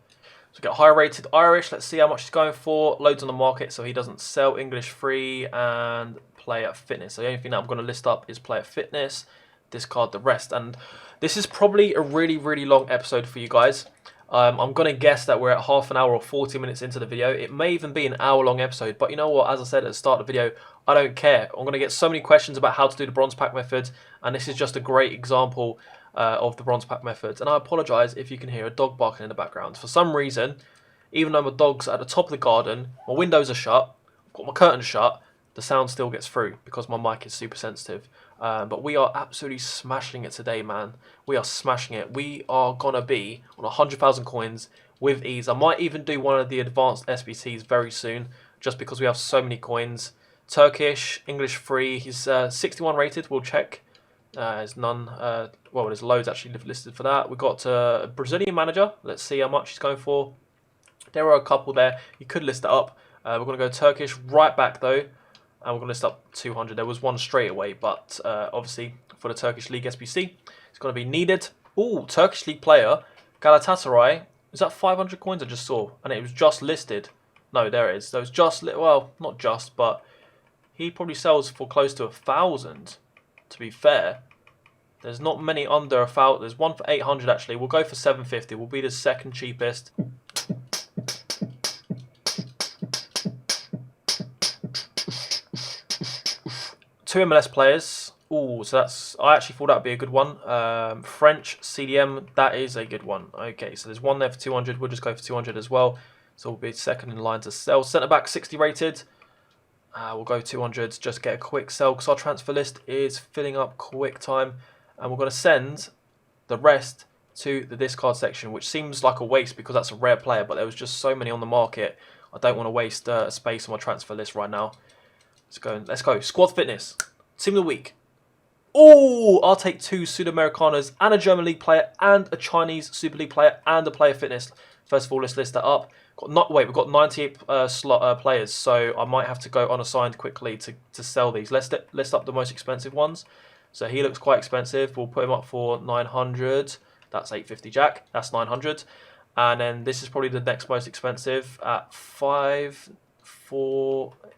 So we got high rated Irish, let's see how much he's going for. Loads on the market, so he doesn't sell. English free and player fitness. So the only thing that I'm going to list up is player fitness. Discard the rest. And this is probably a really, really long episode for you guys. I'm going to guess that we're at half an hour or 40 minutes into the video. It may even be an hour-long episode. But you know what? As I said at the start of the video, I don't care. I'm going to get so many questions about how to do the bronze pack method. And this is just a great example of the bronze pack methods. And I apologise if you can hear a dog barking in the background. For some reason, even though my dog's at the top of the garden, my windows are shut, I've got my curtains shut, the sound still gets through because my mic is super sensitive. But we are absolutely smashing it today, man. We are smashing it. We are going to be on 100,000 coins with ease. I might even do one of the advanced SBCs very soon, just because we have so many coins. Turkish, English free, he's 61 rated, we'll check. There's none, well, there's loads actually listed for that. We've got a Brazilian manager. Let's see how much he's going for. There are a couple there. You could list it up. We're going to go Turkish right back though. And we're going to list up 200. There was one straight away, but obviously for the Turkish League SBC, it's going to be needed. Ooh, Turkish League player, Galatasaray. Is that 500 coins I just saw? And it was just listed. No, there it is. So it's just, well, not just, but he probably sells for close to 1,000, to be fair. There's not many under 1,000. There's one for 800 actually. We'll go for 750. We'll be the second cheapest. Two MLS players. Ooh, so that's, I actually thought that would be a good one. French CDM, that is a good one. Okay, so there's one there for 200. We'll just go for 200 as well. So we'll be second in line to sell. Centre back 60 rated. We'll go 200. Just get a quick sell because our transfer list is filling up quick time. And we're going to send the rest to the discard section, which seems like a waste because that's a rare player, but there was just so many on the market. I don't want to waste space on my transfer list right now. Let's go. Squad fitness. Team of the week. Oh, I'll take two Sudamericanas and a German League player and a Chinese Super League player and a player fitness. First of all, let's list that up. We've got 98 players, so I might have to go unassigned quickly to sell these. Let's list up the most expensive ones. So he looks quite expensive. We'll put him up for 900. That's 850 Jack. That's 900. And then this is probably the next most expensive at 4.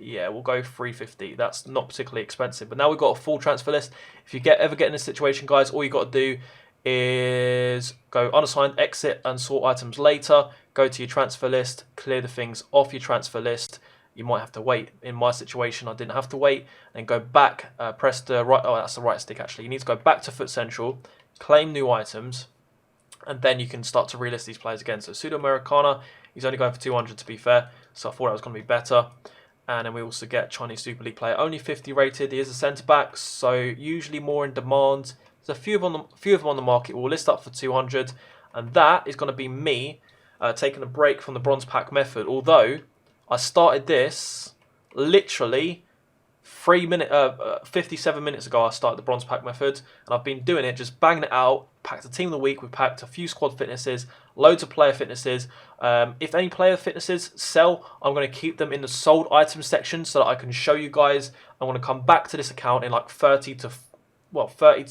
Yeah, we'll go 350. That's not particularly expensive. But now we've got a full transfer list. If you ever get in this situation, guys, all you got to do is go unassigned, exit, and sort items later. Go to your transfer list, clear the things off your transfer list. You might have to wait. In my situation, I didn't have to wait. And go back, press the right, oh, that's the right stick actually. You need to go back to Foot Central, claim new items, and then you can start to relist these players again. So Sudamericana, he's only going for 200 to be fair. So I thought that was going to be better. And then we also get Chinese Super League player, only 50 rated. He is a centre back, so usually more in demand. There's a few of them on the market. We'll list up for 200, and that is going to be me taking a break from the bronze pack method. Although I started this literally 57 minutes ago. I started the bronze pack method, and I've been doing it, just banging it out. Packed a team of the week. We've packed a few squad fitnesses, loads of player fitnesses. If any player fitnesses sell, I'm going to keep them in the sold items section so that I can show you guys. I'm going to come back to this account in like 30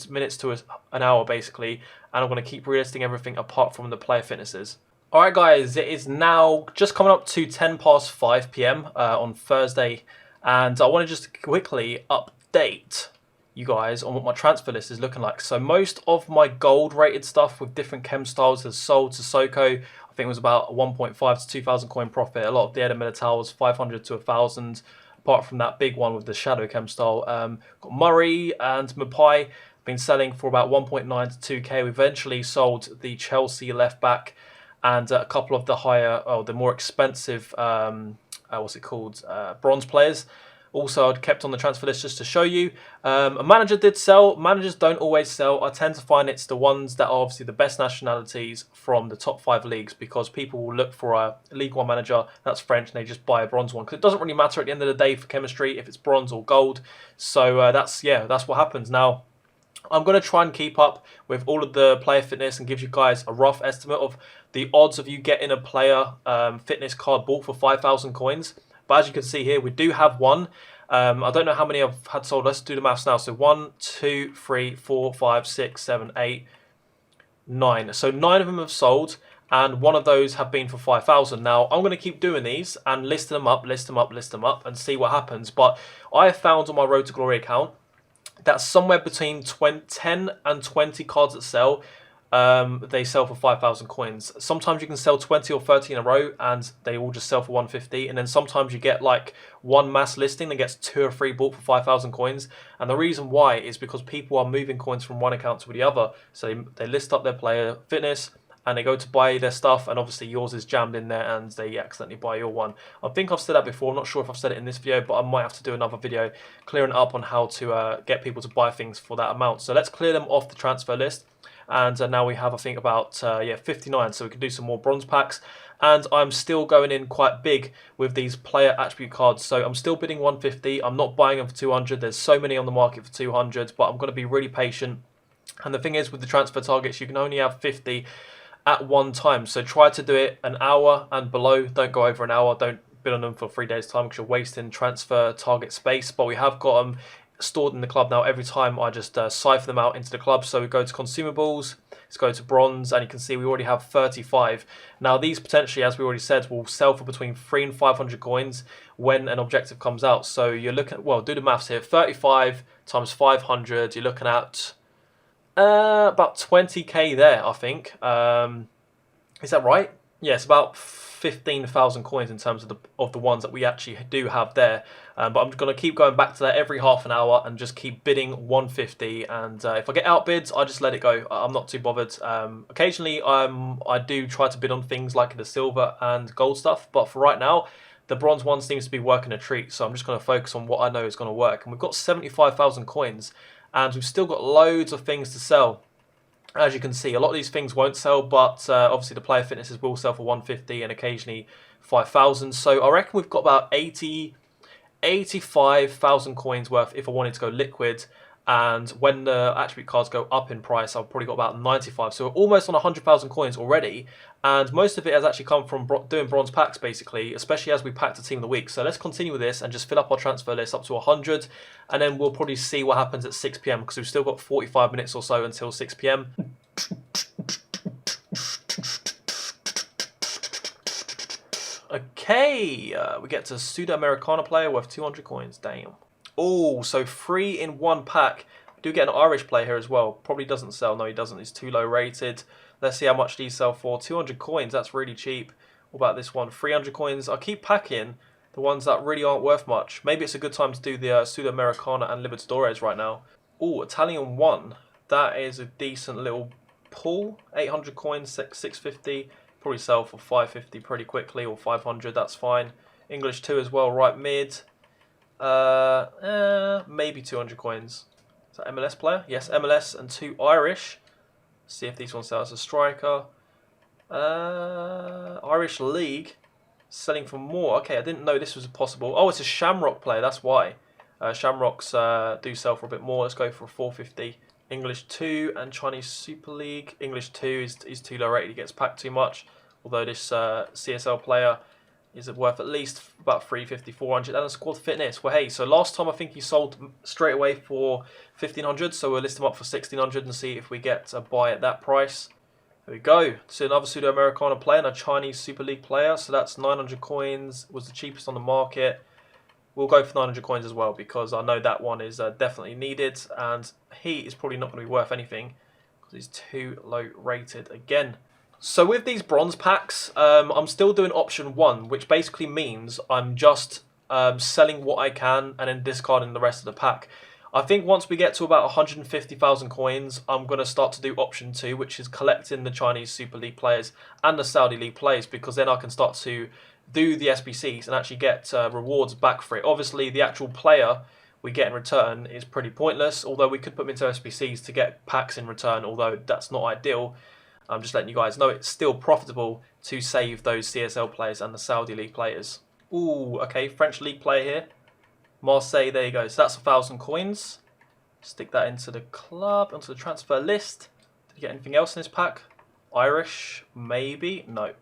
minutes to an hour basically, and I'm going to keep relisting everything apart from the player fitnesses. Alright guys, it is now just coming up to 10 past 5 PM on Thursday, and I want to just quickly update you guys on what my transfer list is looking like. So most of my gold rated stuff with different chem styles has sold to Soko. I think it was about 1.5 to 2,000 coin profit. A lot of the Edda Milital was 500 to 1,000. Apart from that big one with the shadow chem style, got Murray and Mapai been selling for about 1.9 to 2k. We eventually sold the Chelsea left back and a couple of the more expensive, bronze players. Also, I'd kept on the transfer list just to show you. A manager did sell. Managers don't always sell. I tend to find it's the ones that are obviously the best nationalities from the top 5 leagues, because people will look for a League 1 manager that's French and they just buy a bronze one, because it doesn't really matter at the end of the day for chemistry if it's bronze or gold. So that's what happens. Now, I'm going to try and keep up with all of the player fitness and give you guys a rough estimate of the odds of you getting a player fitness card bought for 5,000 coins. But as you can see here, we do have one. I don't know how many I've had sold. Let's do the maths now. So 1, 2, 3, 4, 5, 6, 7, 8, 9. So 9 of them have sold, and one of those have been for 5,000. Now, I'm going to keep doing these and list them up, and see what happens. But I have found on my Road to Glory account that somewhere between 10 and 20 cards that sell, they sell for 5,000 coins. Sometimes you can sell 20 or 30 in a row and they all just sell for 150. And then sometimes you get like one mass listing that gets 2 or 3 bought for 5,000 coins. And the reason why is because people are moving coins from one account to the other. So they list up their player fitness and they go to buy their stuff, and obviously yours is jammed in there and they accidentally buy your one. I think I've said that before. I'm not sure if I've said it in this video, but I might have to do another video clearing up on how to get people to buy things for that amount. So let's clear them off the transfer list. And now we have, I think, about 59, so we can do some more bronze packs. And I'm still going in quite big with these player attribute cards, so I'm still bidding 150. I'm not buying them for 200. There's so many on the market for 200, but I'm going to be really patient. And the thing is, with the transfer targets, you can only have 50 at one time, so try to do it an hour and below. Don't go over an hour. Don't bid on them for 3 days time, because you're wasting transfer target space. But we have got them stored in the club now. Every time I just cipher them out into the club. So we go to consumables, let's go to bronze, and you can see we already have 35. Now these potentially, as we already said, will sell for between 300 and 500 coins when an objective comes out. So you're looking at, well, do the maths here, 35 times 500, you're looking at about 20k there, I think. Is that right? Yes, about 15,000 coins in terms of the ones that we actually do have there. But I'm going to keep going back to that every half an hour and just keep bidding 150. And if I get outbids, I just let it go. I'm not too bothered. Occasionally, I do try to bid on things like the silver and gold stuff. But for right now, the bronze one seems to be working a treat. So I'm just going to focus on what I know is going to work. And we've got 75,000 coins. And we've still got loads of things to sell. As you can see, a lot of these things won't sell, but obviously the player fitnesses will sell for 150 and occasionally 5,000. So I reckon we've got about 85,000 coins worth if I wanted to go liquid. And when the attribute cards go up in price, I've probably got about 95. So we're almost on 100,000 coins already. And most of it has actually come from doing bronze packs, basically, especially as we packed the team of the week. So let's continue with this and just fill up our transfer list up to 100. And then we'll probably see what happens at 6 PM, because we've still got 45 minutes or so until 6 PM. Okay, we get to Sudamericana player worth 200 coins. Damn. Oh, so 3 in 1 pack. We do get an Irish player here as well. Probably doesn't sell. No, he doesn't. He's too low rated. Let's see how much these sell for. 200 coins. That's really cheap. What about this one? 300 coins. I'll keep packing the ones that really aren't worth much. Maybe it's a good time to do the Sudamericana and Libertadores right now. Oh, Italian 1. That is a decent little pull. 800 coins, 650. Probably sell for 550 pretty quickly, or 500. That's fine. English 2 as well, right mid. Maybe 200 coins. Is that MLS player? Yes, MLS, and 2 Irish. See if these ones sell as a striker. Irish League selling for more. Okay, I didn't know this was possible. Oh, it's a Shamrock player. That's why. Shamrocks do sell for a bit more. Let's go for 450. English 2 and Chinese Super League. English 2 is too low rated. He gets packed too much. Although this CSL player is worth at least about 350, 400. And a squad fitness. Well, hey, so last time I think he sold straight away for 1,500. So we'll list him up for 1,600 and see if we get a buy at that price. There we go. So another Sudamericana player and a Chinese Super League player. So that's 900 coins. Was the cheapest on the market. We'll go for 900 coins as well, because I know that one is definitely needed. And he is probably not going to be worth anything because he's too low rated again. So with these bronze packs, I'm still doing option 1, which basically means I'm just selling what I can and then discarding the rest of the pack. I think once we get to about 150,000 coins, I'm going to start to do option 2, which is collecting the Chinese Super League players and the Saudi League players, because then I can start to do the SBCs and actually get rewards back for it. Obviously, the actual player we get in return is pretty pointless, although we could put them into SBCs to get packs in return, although that's not ideal. I'm just letting you guys know it's still profitable to save those CSL players and the Saudi League players. Ooh, okay, French League player here. Marseille, there you go. So that's 1,000 coins. Stick that into the club, onto the transfer list. Did you get anything else in this pack? Irish, maybe? No.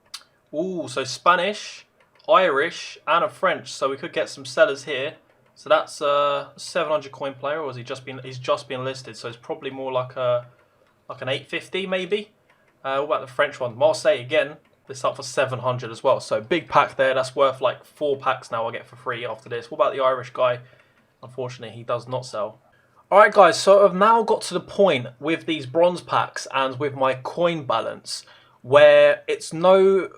Ooh, so Spanish, Irish, and a French. So we could get some sellers here. So that's a 700 coin player, or has he just been? He's just been listed, so it's probably more like an 850 maybe. What about the French one? Marseille again. This up for 700 as well. So big pack there. That's worth like 4 packs now I get for free after this. What about the Irish guy? Unfortunately, he does not sell. Alright guys, so I've now got to the point with these bronze packs and with my coin balance where it's not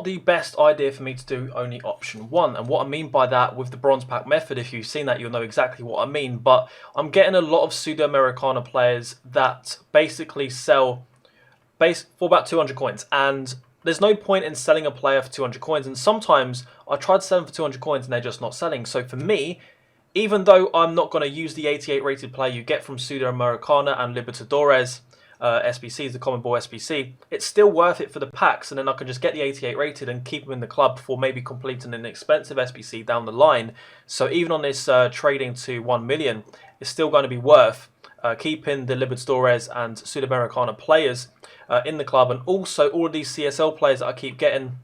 the best idea for me to do only option 1. And what I mean by that with the bronze pack method, if you've seen that, you'll know exactly what I mean. But I'm getting a lot of Sudamericana players that basically sell for about 200 coins. And there's no point in selling a player for 200 coins. And sometimes I tried to sell them for 200 coins and they're just not selling. So for me, even though I'm not going to use the 88 rated player you get from Sudamericana and Libertadores SBCs, the Common Ball SBC, it's still worth it for the packs, and then I can just get the 88 rated and keep them in the club for maybe completing an expensive SBC down the line. So even on this trading to 1 million, it's still going to be worth keeping the Libertadores and Sudamericana players in the club, and also all of these CSL players that I keep getting,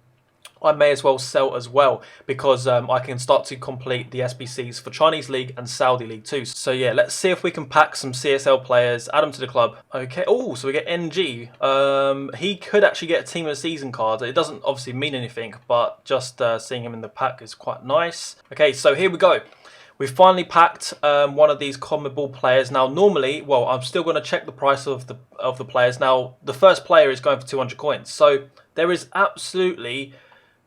I may as well sell as well, because I can start to complete the SBCs for Chinese League and Saudi League too. So yeah, let's see if we can pack some CSL players, add them to the club. Okay, oh, so we get NG. He could actually get a Team of the Season card. It doesn't obviously mean anything, but just seeing him in the pack is quite nice. Okay, so here we go. We've finally packed one of these Common Ball players. Now, normally, well, I'm still going to check the price of the players. Now, the first player is going for 200 coins. So there is absolutely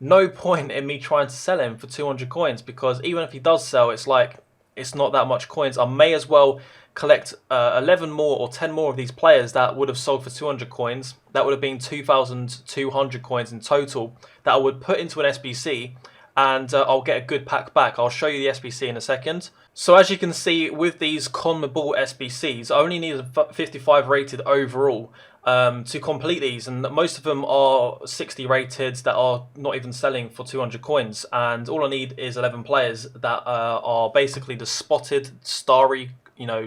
no point in me trying to sell him for 200 coins, because even if he does sell, it's like, it's not that much coins. I may as well collect 11 more or 10 more of these players that would have sold for 200 coins. That would have been 2,200 coins in total that I would put into an SBC, and I'll get a good pack back. I'll show you the SBC in a second. So as you can see, with these CONMEBOL SBCs, I only need a 55 rated overall to complete these, and most of them are 60 rated that are not even selling for 200 coins, and all I need is 11 players that are basically the spotted, starry,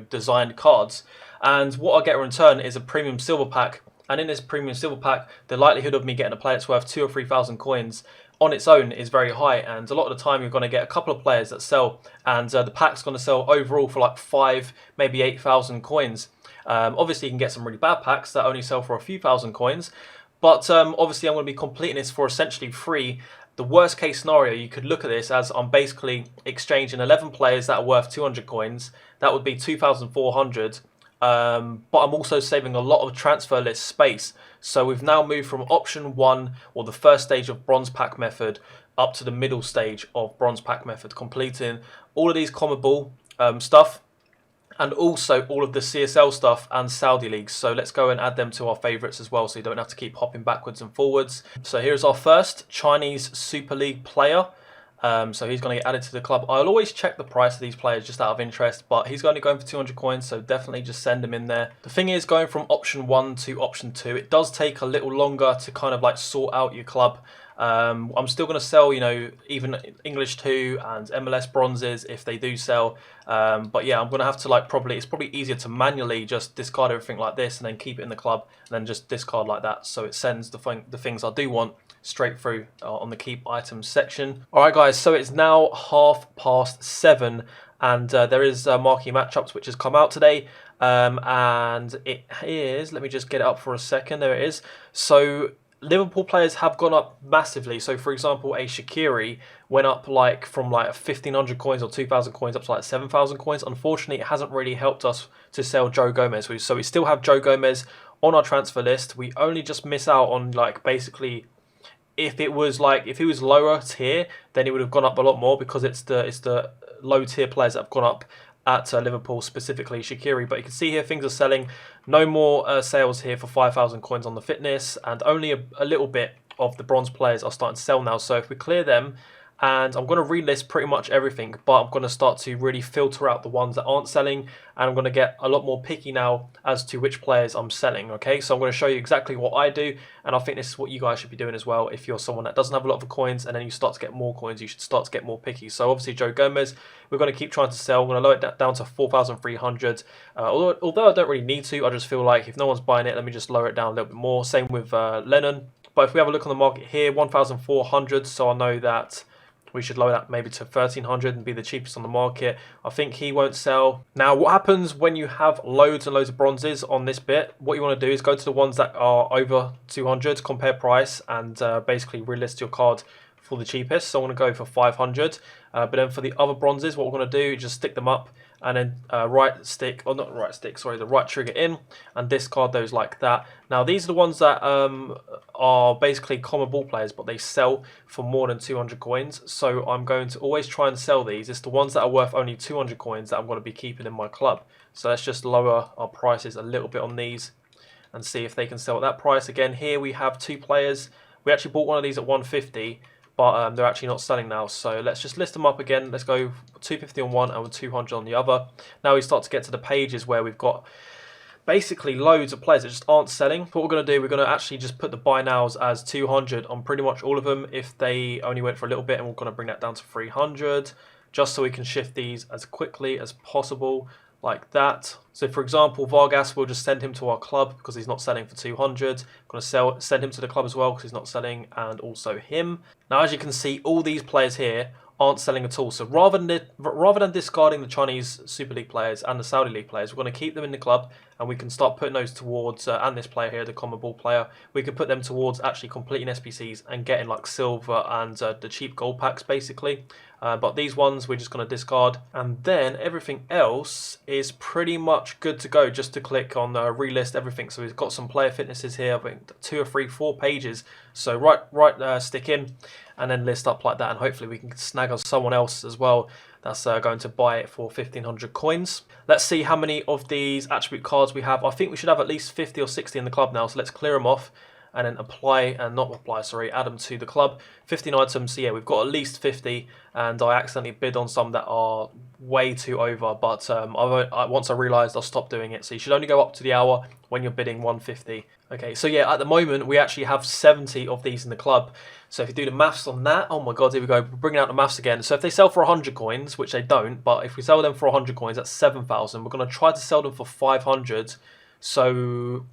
designed cards. And what I get in return is a premium silver pack, and in this premium silver pack, the likelihood of me getting a player that's worth 2,000 or 3,000 coins on its own is very high, and a lot of the time you're going to get a couple of players that sell, and the pack's going to sell overall for like 5,000, maybe 8,000 coins. Obviously you can get some really bad packs that only sell for a few thousand coins, but obviously I'm going to be completing this for essentially free. The worst case scenario, you could look at this as I'm basically exchanging 11 players that are worth 200 coins. That would be 2,400. But I'm also saving a lot of transfer list space. So we've now moved from option 1, or the first stage of bronze pack method, up to the middle stage of bronze pack method, completing all of these Common Ball stuff, and also all of the CSL stuff and Saudi leagues. So let's go and add them to our favourites as well, so you don't have to keep hopping backwards and forwards. So here's our first Chinese Super League player. So he's going to get added to the club. I'll always check the price of these players just out of interest, but he's only going for 200 coins, so definitely just send him in there. The thing is, going from option 1 to option 2, it does take a little longer to kind of like sort out your club. I'm still going to sell, even English 2 and MLS bronzes if they do sell. But yeah, I'm going to have to it's probably easier to manually just discard everything like this and then keep it in the club and then just discard like that. So it sends the things I do want straight through on the keep items section. Alright guys, so it's now 7:30 and there is marquee matchups which has come out today. And it is, let me just get it up for a second, there it is. So Liverpool players have gone up massively. So for example, a Shaqiri went up from 1,500 coins or 2,000 coins up to 7,000 coins. Unfortunately, it hasn't really helped us to sell Joe Gomez. So we still have Joe Gomez on our transfer list. We only just miss out on basically, if he was lower tier, then it would have gone up a lot more, because it's the low tier players that have gone up at Liverpool, specifically Shaqiri. But you can see here things are selling. No more sales here for 5,000 coins on the fitness, and only a little bit of the bronze players are starting to sell now. So if we clear them, and I'm going to relist pretty much everything, but I'm going to start to really filter out the ones that aren't selling, and I'm going to get a lot more picky now as to which players I'm selling. Okay, so I'm going to show you exactly what I do, and I think this is what you guys should be doing as well. If you're someone that doesn't have a lot of coins and then you start to get more coins, you should start to get more picky. So obviously Joe Gomez, we're going to keep trying to sell. I'm going to lower it down to 4,300. Although I don't really need to, I just feel like if no one's buying it, let me just lower it down a little bit more. Same with Lennon. But if we have a look on the market here, 1,400, so I know that we should lower that maybe to 1,300 and be the cheapest on the market. I think he won't sell. Now, what happens when you have loads and loads of bronzes on this bit? What you want to do is go to the ones that are over 200, compare price, and basically relist your card for the cheapest. So I want to go for 500. But then for the other bronzes, what we're going to do is just stick them up and then the right trigger in and discard those like that. Now these are the ones that are basically common ball players, but they sell for more than 200 coins. So I'm going to always try and sell these. It's the ones that are worth only 200 coins that I'm going to be keeping in my club. So let's just lower our prices a little bit on these and see if they can sell at that price. Again, here we have two players. We actually bought one of these at 150. But they're actually not selling now, so let's just list them up again. Let's go 250 on one and 200 on the other. Now we start to get to the pages where we've got basically loads of players that just aren't selling. What we're going to do, we're going to actually just put the buy nows as 200 on pretty much all of them if they only went for a little bit, and we're going to bring that down to 300 just so we can shift these as quickly as possible, like that. So for example, Vargas, we'll just send him to our club because he's not selling for 200. I'm going to send him to the club as well because he's not selling, and also him. Now as you can see, all these players here aren't selling at all. So rather than discarding the Chinese Super League players and the Saudi League players, we're going to keep them in the club, and we can start putting those towards, and this player here, the common ball player, we can put them towards actually completing SBCs and getting like silver and the cheap gold packs basically. But these ones we're just going to discard, and then everything else is pretty much good to go. Just to click on relist everything. So we've got some player fitnesses here, I think 2 or 3, 4 pages. So stick in and then list up like that, and hopefully we can snag on someone else as well that's going to buy it for 1,500 coins. Let's see how many of these attribute cards we have. I think we should have at least 50 or 60 in the club now, so let's clear them off and then add them to the club. 15 items, so yeah, we've got at least 50, and I accidentally bid on some that are way too over, but once I realised, I'll stop doing it. So you should only go up to the hour when you're bidding 150. Okay, so yeah, at the moment, we actually have 70 of these in the club. So if you do the maths on that, oh my god, here we go, we're bringing out the maths again. So if they sell for 100 coins, which they don't, but if we sell them for 100 coins, that's 7,000. We're going to try to sell them for 500. So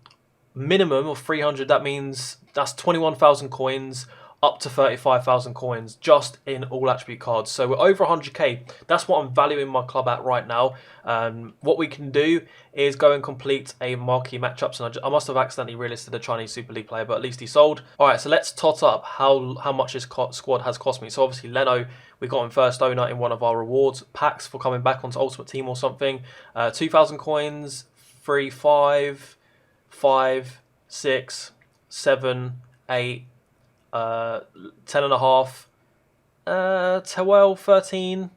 minimum of 300, that means that's 21,000 coins up to 35,000 coins just in all attribute cards. So we're over 100k. That's what I'm valuing my club at right now. What we can do is go and complete a marquee matchups, and I must have accidentally relisted a Chinese Super League player, but at least he sold. All right, so let's tot up how much this squad has cost me. So obviously Leno, we got him first owner in one of our rewards packs for coming back onto Ultimate Team or something. 2,000 coins, 3, 5, 5, 6, 7, 8, 10.5, 12, 13,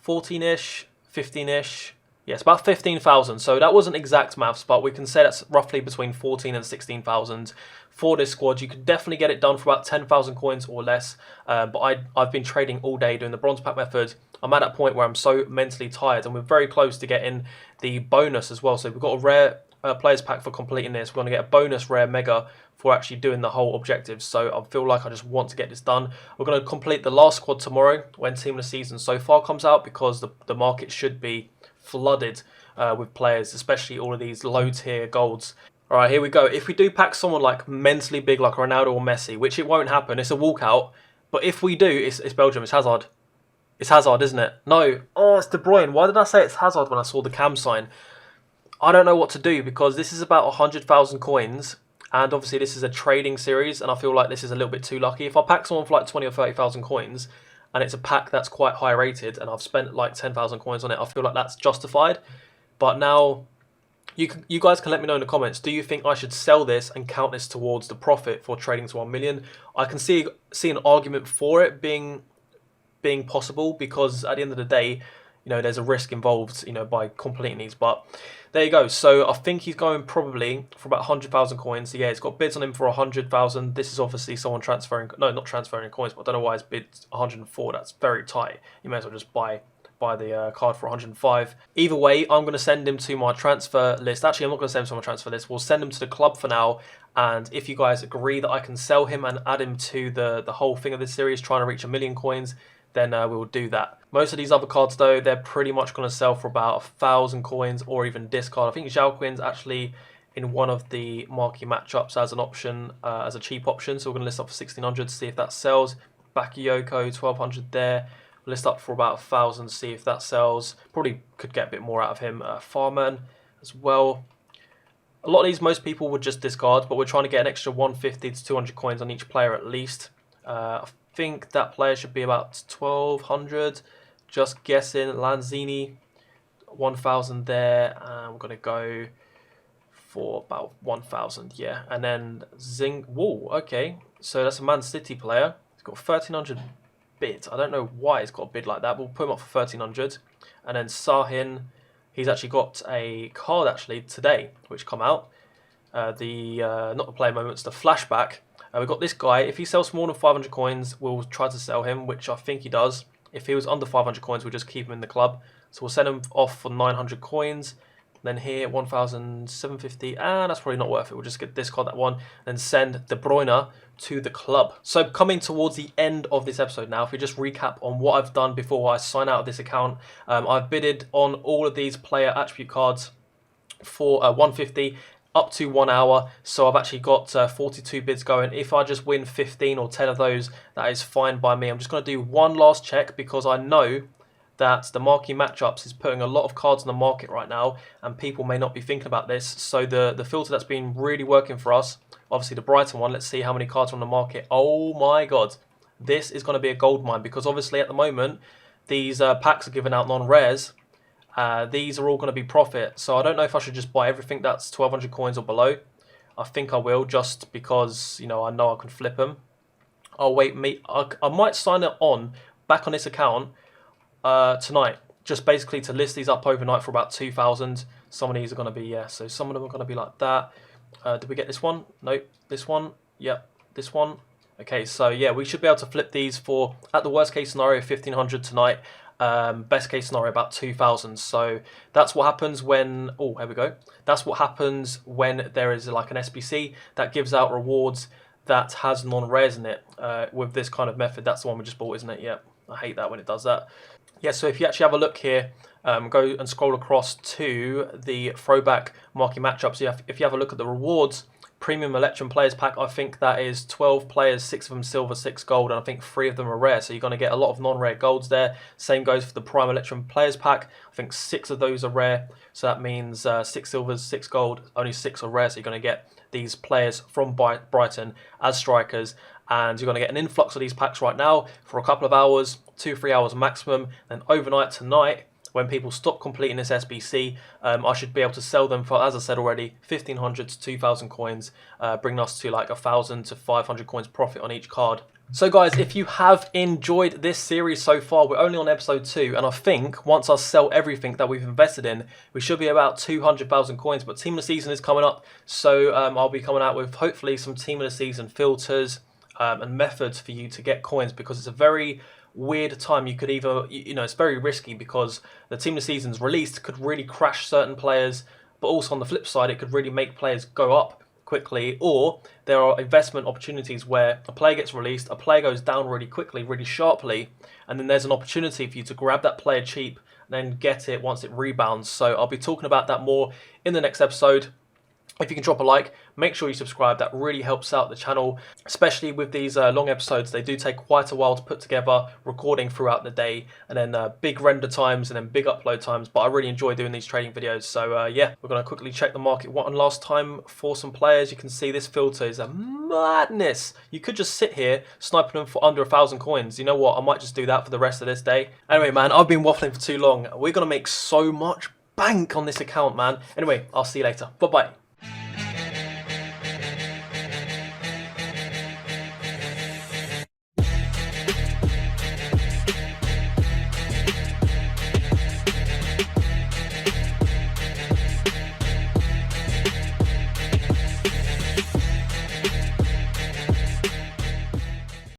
14-ish, 15-ish. Yes, about 15,000. So that wasn't exact maths, but we can say that's roughly between 14 and 16,000 for this squad. You can definitely get it done for about 10,000 coins or less. But I've been trading all day doing the bronze pack method. I'm at that point where I'm so mentally tired, and we're very close to getting the bonus as well. So we've got a rare players pack for completing this. We're going to get a bonus rare mega for actually doing the whole objective. So I feel like I just want to get this done. We're going to complete the last squad tomorrow when Team of the Season so far comes out, because the market should be flooded with players, especially all of these low tier golds. All right, here we go. If we do pack someone like mentally big like Ronaldo or Messi, which it won't happen, it's a walkout. But if we do, it's Belgium, it's Hazard. It's Hazard, isn't it? No. Oh, it's De Bruyne. Why did I say it's Hazard when I saw the cam sign? I don't know what to do, because this is about 100,000 coins, and obviously this is a trading series, and I feel like this is a little bit too lucky. If I pack someone for like 20 or 30,000 coins, and it's a pack that's quite high rated, and I've spent like 10,000 coins on it, I feel like that's justified. But now, you guys can let me know in the comments, do you think I should sell this and count this towards the profit for trading to 1 million? I can see an argument for it being possible, because at the end of the day, you know, there's a risk involved, you know, by completing these. But there you go. So I think he's going probably for about 100,000 coins. So yeah, it's got bids on him for 100,000. This is obviously someone transferring, no, not transferring coins, but I don't know why his bid's 104. That's very tight. You may as well just buy the card for 105. Either way, I'm going to send him to my transfer list. Actually, I'm not going to send him to my transfer list. We'll send him to the club for now. And if you guys agree that I can sell him and add him to the whole thing of this series, trying to reach 1 million coins, then we'll do that. Most of these other cards, though, they're pretty much going to sell for about 1,000 coins or even discard. I think Xiaoquin's actually in one of the marquee matchups as an option, as a cheap option. So we're going to list up for 1,600 to see if that sells. Bakayoko, 1,200 there. List up for about 1,000, see if that sells. Probably could get a bit more out of him. Farman as well. A lot of these, most people would just discard, but we're trying to get an extra 150 to 200 coins on each player at least. I think that player should be about 1,200. Just guessing. Lanzini, 1,000 there. And we're going to go for about 1,000, yeah. And then Zing. Whoa, okay. So that's a Man City player. He's got 1,300 bid. I don't know why it's got a bid like that, but we'll put him up for 1,300. And then Sahin, he's actually got a card actually today, which come out. Not the player moments, the flashback. We've got this guy. If he sells more than 500 coins, we'll try to sell him, which I think he does. If he was under 500 coins, we'll just keep him in the club. So we'll send him off for 900 coins. Then here, 1,750, and that's probably not worth it. We'll just discard that one, and send De Bruyne to the club. So coming towards the end of this episode now, if we just recap on what I've done before I sign out of this account, I've bidded on all of these player attribute cards for 150 up to 1 hour. So I've actually got 42 bids going. If I just win 15 or 10 of those, that is fine by me. I'm just going to do one last check because I know that the marquee matchups is putting a lot of cards in the market right now, and people may not be thinking about this. So the filter that's been really working for us, obviously the Brighton one, let's see how many cards are on the market. Oh my god, this is going to be a gold mine, because obviously at the moment these packs are giving out non-rares. These are all going to be profit, so I don't know if I should just buy everything that's 1,200 coins or below. I think I will, just because, you know I can flip them. I'll wait. I might sign it on back on this account tonight, just basically to list these up overnight for about 2,000. Some of these are going to be, yeah, so some of them are going to be like that. Did we get this one? Nope. This one? Yep. This one? Okay, so yeah, we should be able to flip these for, at the worst case scenario, 1,500 tonight. Best case scenario, about 2,000. So that's what happens when, oh, here we go. That's what happens when there is like an SBC that gives out rewards that has non-rares in it. With this kind of method, that's the one we just bought, isn't it? Yep. I hate that when it does that. Yeah, so if you actually have a look here, go and scroll across to the throwback marquee matchups. If you have a look at the rewards, Premium Electrum Players Pack, I think that is 12 players, 6 of them silver, 6 gold, and I think 3 of them are rare. So you're going to get a lot of non-rare golds there. Same goes for the Prime Electrum Players Pack. I think 6 of those are rare. So that means 6 silvers, 6 gold, only 6 are rare. So you're going to get these players from Brighton as strikers. And you're going to get an influx of these packs right now for a couple of hours, 2-3 hours maximum. Then overnight tonight, when people stop completing this SBC, I should be able to sell them for, as I said already, 1,500 to 2,000 coins, bringing us to like 1,000 to 500 coins profit on each card. So guys, if you have enjoyed this series so far, we're only on episode 2, and I think once I sell everything that we've invested in, we should be about 200,000 coins. But Team of the Season is coming up, so I'll be coming out with hopefully some Team of the Season filters and methods for you to get coins, because it's a very weird time. You could either, it's very risky because the Team of the Season's released could really crash certain players, but also on the flip side, it could really make players go up quickly, or there are investment opportunities where a player gets released, a player goes down really quickly, really sharply, and then there's an opportunity for you to grab that player cheap and then get it once it rebounds. So I'll be talking about that more in the next episode. If you can drop a like, make sure you subscribe. That really helps out the channel, especially with these long episodes. They do take quite a while to put together, recording throughout the day, and then big render times and then big upload times. But I really enjoy doing these trading videos. So yeah, we're going to quickly check the market one last time for some players. You can see this filter is a madness. You could just sit here sniping them for under 1,000 coins. You know what? I might just do that for the rest of this day. Anyway, man, I've been waffling for too long. We're going to make so much bank on this account, man. Anyway, I'll see you later. Bye-bye.